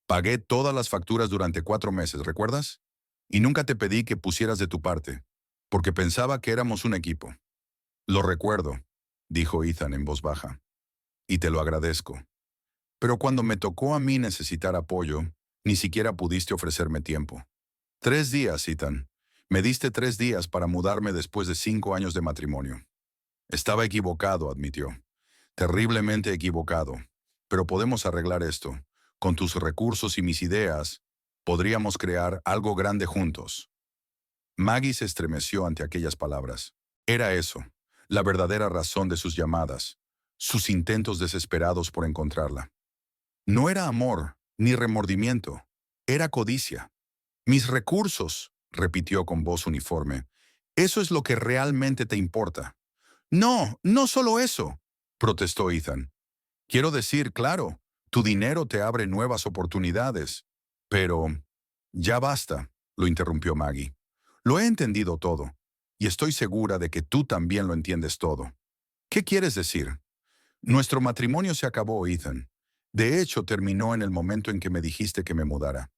Pagué todas las facturas durante 4 meses, ¿recuerdas? Y nunca te pedí que pusieras de tu parte, porque pensaba que éramos un equipo. Lo recuerdo, dijo Ethan en voz baja, y te lo agradezco. Pero cuando me tocó a mí necesitar apoyo, ni siquiera pudiste ofrecerme tiempo. 3 días, Ethan. Me diste 3 días para mudarme después de 5 años de matrimonio. Estaba equivocado, admitió. Terriblemente equivocado. Pero podemos arreglar esto. Con tus recursos y mis ideas, podríamos crear algo grande juntos. Maggie se estremeció ante aquellas palabras. Era eso, la verdadera razón de sus llamadas, sus intentos desesperados por encontrarla. No era amor, ni remordimiento, era codicia. Mis recursos, repitió con voz uniforme. Eso es lo que realmente te importa. No, no solo eso, protestó Ethan. Quiero decir, claro, tu dinero te abre nuevas oportunidades. Pero ya basta, lo interrumpió Maggie. Lo he entendido todo, y estoy segura de que tú también lo entiendes todo. ¿Qué quieres decir? Nuestro matrimonio se acabó, Ethan. De hecho, terminó en el momento en que me dijiste que me mudara.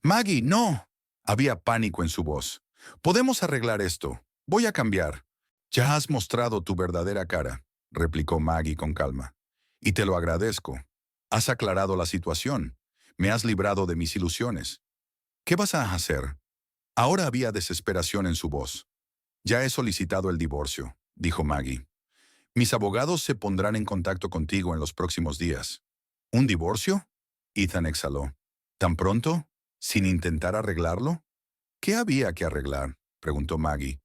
Maggie, no. Había pánico en su voz. Podemos arreglar esto. Voy a cambiar. Ya has mostrado tu verdadera cara, replicó Maggie con calma. Y te lo agradezco. Has aclarado la situación. Me has librado de mis ilusiones. ¿Qué vas a hacer? Ahora había desesperación en su voz. Ya he solicitado el divorcio, dijo Maggie. Mis abogados se pondrán en contacto contigo en los próximos días. ¿Un divorcio? Ethan exhaló. ¿Tan pronto? ¿Sin intentar arreglarlo? ¿Qué había que arreglar? Preguntó Maggie.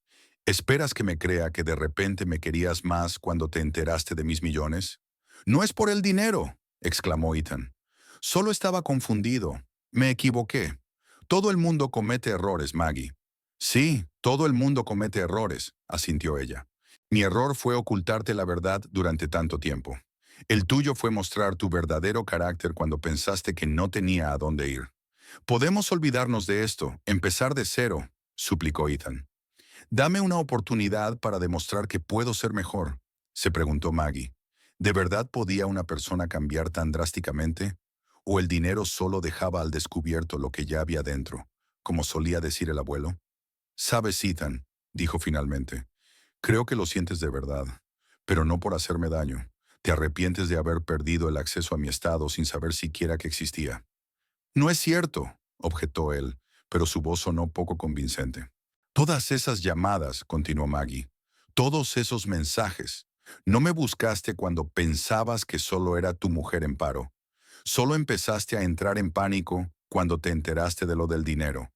¿Esperas que me crea que de repente me querías más cuando te enteraste de mis millones? No es por el dinero, exclamó Ethan. Solo estaba confundido. Me equivoqué. Todo el mundo comete errores, Maggie. Sí, todo el mundo comete errores, asintió ella. Mi error fue ocultarte la verdad durante tanto tiempo. El tuyo fue mostrar tu verdadero carácter cuando pensaste que no tenía a dónde ir. Podemos olvidarnos de esto, empezar de cero, suplicó Ethan. Dame una oportunidad para demostrar que puedo ser mejor, se preguntó Maggie. ¿De verdad podía una persona cambiar tan drásticamente? ¿O el dinero solo dejaba al descubierto lo que ya había dentro, como solía decir el abuelo? Sabes, Ethan, dijo finalmente, creo que lo sientes de verdad, pero no por hacerme daño. Te arrepientes de haber perdido el acceso a mi estado sin saber siquiera que existía. No es cierto, objetó él, pero su voz sonó poco convincente. Todas esas llamadas, continuó Maggie, todos esos mensajes. No me buscaste cuando pensabas que solo era tu mujer en paro. Solo empezaste a entrar en pánico cuando te enteraste de lo del dinero.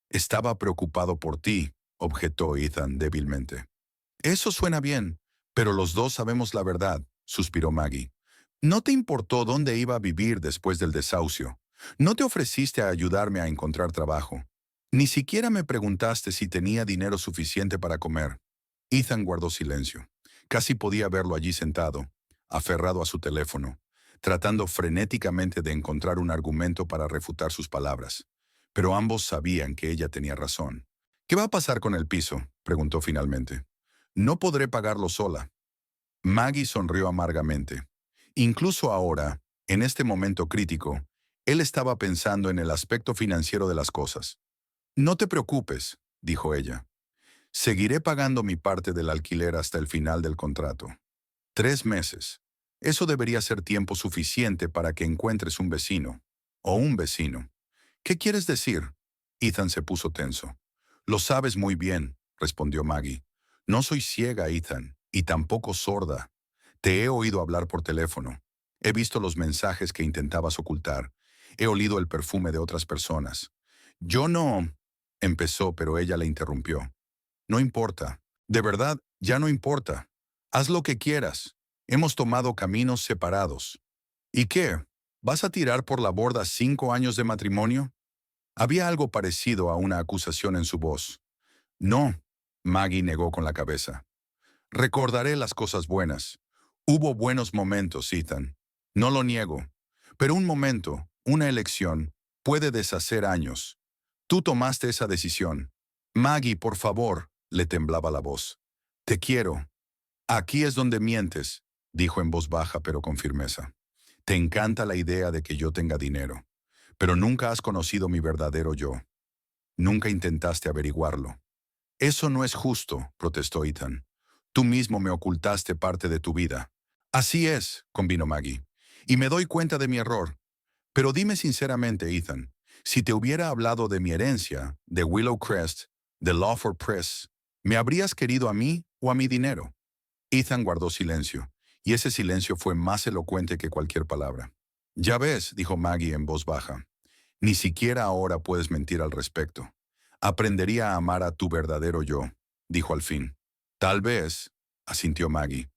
Estaba preocupado por ti, objetó Ethan débilmente. Eso suena bien, pero los dos sabemos la verdad, suspiró Maggie. No te importó dónde iba a vivir después del desahucio. No te ofreciste a ayudarme a encontrar trabajo. Ni siquiera me preguntaste si tenía dinero suficiente para comer. Ethan guardó silencio. Casi podía verlo allí sentado, aferrado a su teléfono, tratando frenéticamente de encontrar un argumento para refutar sus palabras. Pero ambos sabían que ella tenía razón. ¿Qué va a pasar con el piso?, preguntó finalmente. No podré pagarlo sola. Maggie sonrió amargamente. Incluso ahora, en este momento crítico, él estaba pensando en el aspecto financiero de las cosas. No te preocupes, dijo ella. Seguiré pagando mi parte del alquiler hasta el final del contrato. 3 meses. Eso debería ser tiempo suficiente para que encuentres un vecino. O un vecino. ¿Qué quieres decir? Ethan se puso tenso. Lo sabes muy bien, respondió Maggie. No soy ciega, Ethan, y tampoco sorda. Te he oído hablar por teléfono. He visto los mensajes que intentabas ocultar. He olido el perfume de otras personas. Yo no... empezó, pero ella le interrumpió. No importa. De verdad, ya no importa. Haz lo que quieras. Hemos tomado caminos separados. ¿Y qué? ¿Vas a tirar por la borda 5 años de matrimonio? Había algo parecido a una acusación en su voz. No, Maggie negó con la cabeza. Recordaré las cosas buenas. Hubo buenos momentos, Ethan. No lo niego. Pero un momento, una elección, puede deshacer años. Tú tomaste esa decisión. Maggie, por favor, le temblaba la voz. Te quiero. Aquí es donde mientes, dijo en voz baja pero con firmeza. Te encanta la idea de que yo tenga dinero, pero nunca has conocido mi verdadero yo. Nunca intentaste averiguarlo. Eso no es justo, protestó Ethan. Tú mismo me ocultaste parte de tu vida. Así es, convino Maggie. Y me doy cuenta de mi error. Pero dime sinceramente, Ethan, si te hubiera hablado de mi herencia, de Willow Crest, de Lawford Press, ¿me habrías querido a mí o a mi dinero? Ethan guardó silencio, y ese silencio fue más elocuente que cualquier palabra. Ya ves, dijo Maggie en voz baja, ni siquiera ahora puedes mentir al respecto. Aprendería a amar a tu verdadero yo, dijo al fin. Tal vez, asintió Maggie,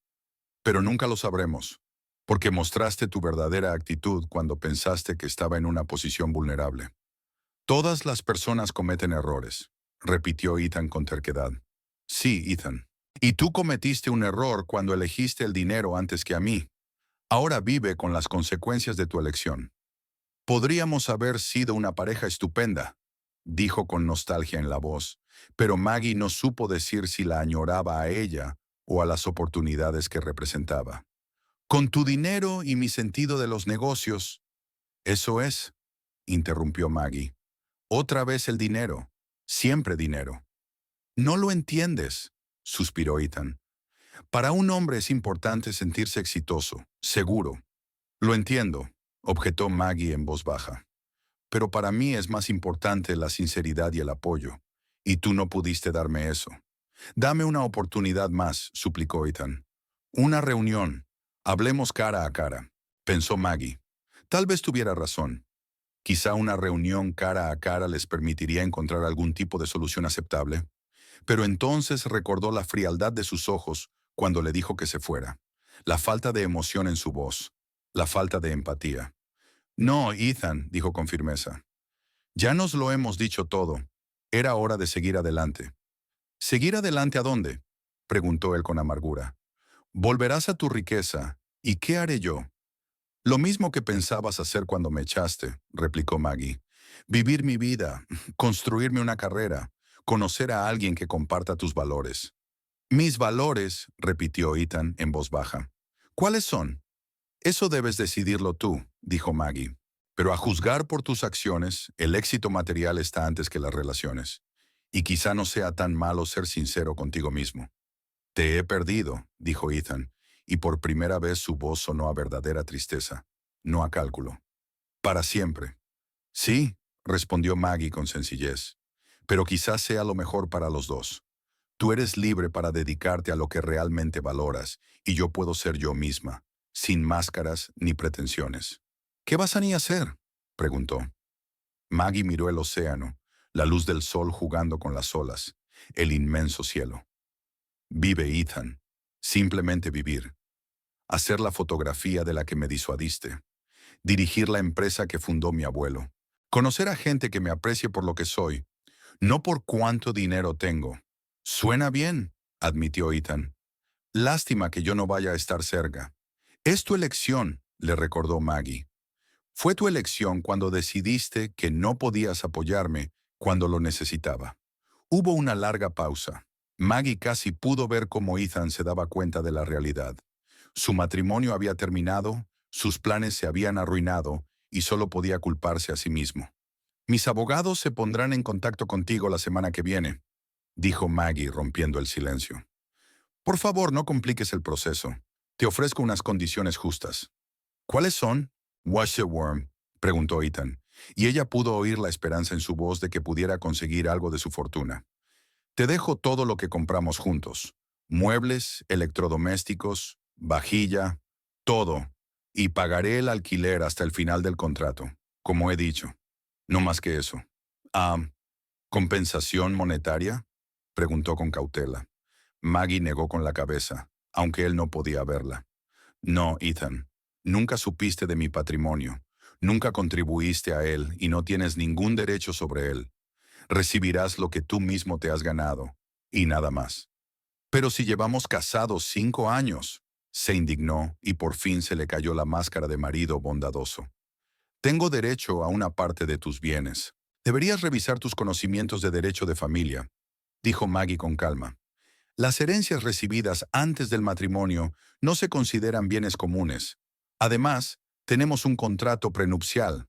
pero nunca lo sabremos, porque mostraste tu verdadera actitud cuando pensaste que estaba en una posición vulnerable. Todas las personas cometen errores, repitió Ethan con terquedad. Sí, Ethan. Y tú cometiste un error cuando elegiste el dinero antes que a mí. Ahora vive con las consecuencias de tu elección. Podríamos haber sido una pareja estupenda, dijo con nostalgia en la voz, pero Maggie no supo decir si la añoraba a ella o a las oportunidades que representaba. Con tu dinero y mi sentido de los negocios. Eso es, interrumpió Maggie. Otra vez el dinero. Siempre dinero. No lo entiendes, suspiró Ethan. Para un hombre es importante sentirse exitoso, seguro. Lo entiendo, objetó Maggie en voz baja. Pero para mí es más importante la sinceridad y el apoyo. Y tú no pudiste darme eso. Dame una oportunidad más, suplicó Ethan. Una reunión. Hablemos cara a cara, pensó Maggie. Tal vez tuviera razón. Quizá una reunión cara a cara les permitiría encontrar algún tipo de solución aceptable. Pero entonces recordó la frialdad de sus ojos cuando le dijo que se fuera, la falta de emoción en su voz, la falta de empatía. No, Ethan, dijo con firmeza. Ya nos lo hemos dicho todo. Era hora de seguir adelante. ¿Seguir adelante a dónde? Preguntó él con amargura. Volverás a tu riqueza. ¿Y qué haré yo? Lo mismo que pensabas hacer cuando me echaste, replicó Maggie. Vivir mi vida, construirme una carrera, conocer a alguien que comparta tus valores. Mis valores, repitió Ethan en voz baja. ¿Cuáles son? Eso debes decidirlo tú, dijo Maggie. Pero a juzgar por tus acciones, el éxito material está antes que las relaciones. Y quizá no sea tan malo ser sincero contigo mismo. Te he perdido, dijo Ethan, y por primera vez su voz sonó a verdadera tristeza, no a cálculo. Para siempre. Sí, respondió Maggie con sencillez, pero quizás sea lo mejor para los dos. Tú eres libre para dedicarte a lo que realmente valoras, y yo puedo ser yo misma, sin máscaras ni pretensiones. ¿Qué vas a ni hacer? Preguntó. Maggie miró el océano, la luz del sol jugando con las olas, el inmenso cielo. Vive, Ethan. Simplemente vivir. Hacer la fotografía de la que me disuadiste. Dirigir la empresa que fundó mi abuelo. Conocer a gente que me aprecie por lo que soy, no por cuánto dinero tengo. Suena bien, admitió Ethan. Lástima que yo no vaya a estar cerca. Es tu elección, le recordó Maggie. Fue tu elección cuando decidiste que no podías apoyarme cuando lo necesitaba. Hubo una larga pausa. Maggie casi pudo ver cómo Ethan se daba cuenta de la realidad. Su matrimonio había terminado, sus planes se habían arruinado y solo podía culparse a sí mismo. Mis abogados se pondrán en contacto contigo la semana que viene, dijo Maggie rompiendo el silencio. Por favor, no compliques el proceso. Te ofrezco unas condiciones justas. ¿Cuáles son? Washerworm, preguntó Ethan, y ella pudo oír la esperanza en su voz de que pudiera conseguir algo de su fortuna. Te dejo todo lo que compramos juntos. Muebles, electrodomésticos, vajilla, todo. Y pagaré el alquiler hasta el final del contrato, como he dicho. No más que eso. Ah, ¿compensación monetaria? Preguntó con cautela. Maggie negó con la cabeza, aunque él no podía verla. No, Ethan. Nunca supiste de mi patrimonio. Nunca contribuiste a él y no tienes ningún derecho sobre él. Recibirás lo que tú mismo te has ganado, y nada más. Pero si llevamos casados 5 años, se indignó y por fin se le cayó la máscara de marido bondadoso. Tengo derecho a una parte de tus bienes. Deberías revisar tus conocimientos de derecho de familia, dijo Maggie con calma. Las herencias recibidas antes del matrimonio no se consideran bienes comunes. Además, tenemos un contrato prenupcial.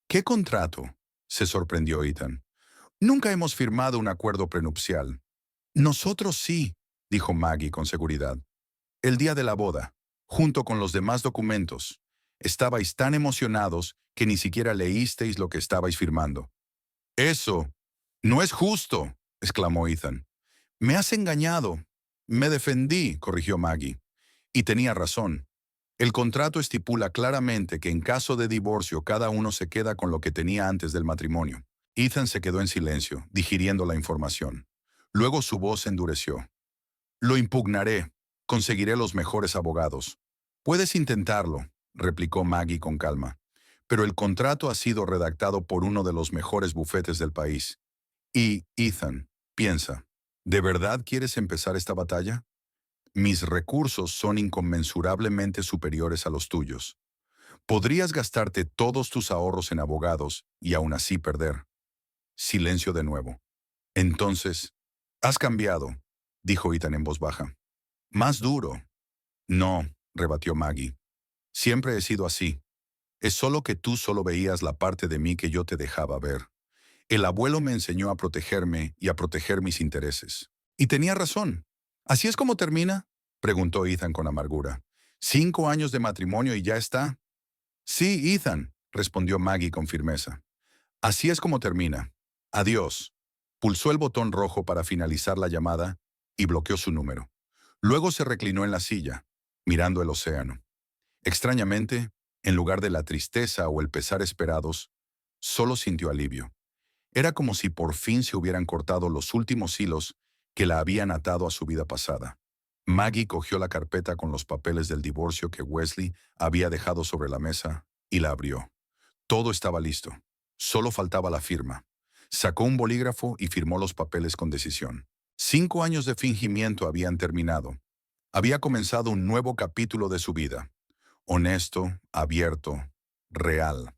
¿Qué contrato? Se sorprendió Ethan. Nunca hemos firmado un acuerdo prenupcial. Nosotros sí, dijo Maggie con seguridad. El día de la boda, junto con los demás documentos, estabais tan emocionados que ni siquiera leísteis lo que estabais firmando. Eso no es justo, exclamó Ethan. Me has engañado. Me defendí, corrigió Maggie. Y tenía razón. El contrato estipula claramente que en caso de divorcio cada uno se queda con lo que tenía antes del matrimonio. Ethan se quedó en silencio, digiriendo la información. Luego su voz se endureció. Lo impugnaré. Conseguiré los mejores abogados. Puedes intentarlo, replicó Maggie con calma. Pero el contrato ha sido redactado por uno de los mejores bufetes del país. Y, Ethan, piensa, ¿de verdad quieres empezar esta batalla? Mis recursos son inconmensurablemente superiores a los tuyos. Podrías gastarte todos tus ahorros en abogados y aún así perder. Silencio de nuevo. Entonces, has cambiado, dijo Ethan en voz baja. Más duro. No, rebatió Maggie. Siempre he sido así. Es solo que tú solo veías la parte de mí que yo te dejaba ver. El abuelo me enseñó a protegerme y a proteger mis intereses. Y tenía razón. ¿Así es como termina? Preguntó Ethan con amargura. 5 años de matrimonio y ya está. Sí, Ethan, respondió Maggie con firmeza. Así es como termina. Adiós. Pulsó el botón rojo para finalizar la llamada y bloqueó su número. Luego se reclinó en la silla, mirando el océano. Extrañamente, En lugar de la tristeza o el pesar esperados, solo sintió alivio. Era como si por fin se hubieran cortado los últimos hilos que la habían atado a su vida pasada. Maggie cogió la carpeta con los papeles del divorcio que Wesley había dejado sobre la mesa y la abrió. Todo estaba listo. Solo faltaba la firma. Sacó un bolígrafo y firmó los papeles con decisión. 5 años de fingimiento habían terminado. Había comenzado un nuevo capítulo de su vida. Honesto, abierto, real.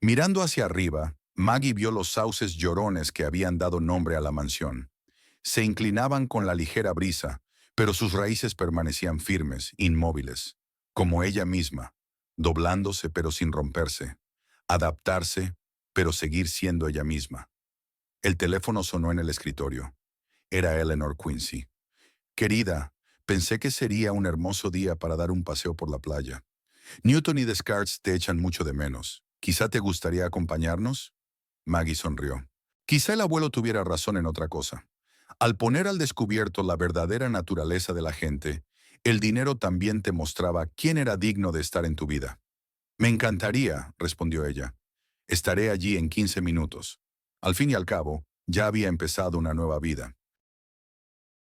Mirando hacia arriba, Maggie vio los sauces llorones que habían dado nombre a la mansión. Se inclinaban con la ligera brisa, pero sus raíces permanecían firmes, inmóviles, como ella misma, doblándose pero sin romperse, adaptarse pero seguir siendo ella misma. El teléfono sonó en el escritorio. Era Eleanor Quincy. Querida, pensé que sería un hermoso día para dar un paseo por la playa. Newton y Descartes te echan mucho de menos. ¿Quizá te gustaría acompañarnos? Maggie sonrió. Quizá el abuelo tuviera razón en otra cosa. Al poner al descubierto la verdadera naturaleza de la gente, el dinero también te mostraba quién era digno de estar en tu vida. Me encantaría, respondió ella. Estaré allí en 15 minutos. Al fin y al cabo, ya había empezado una nueva vida.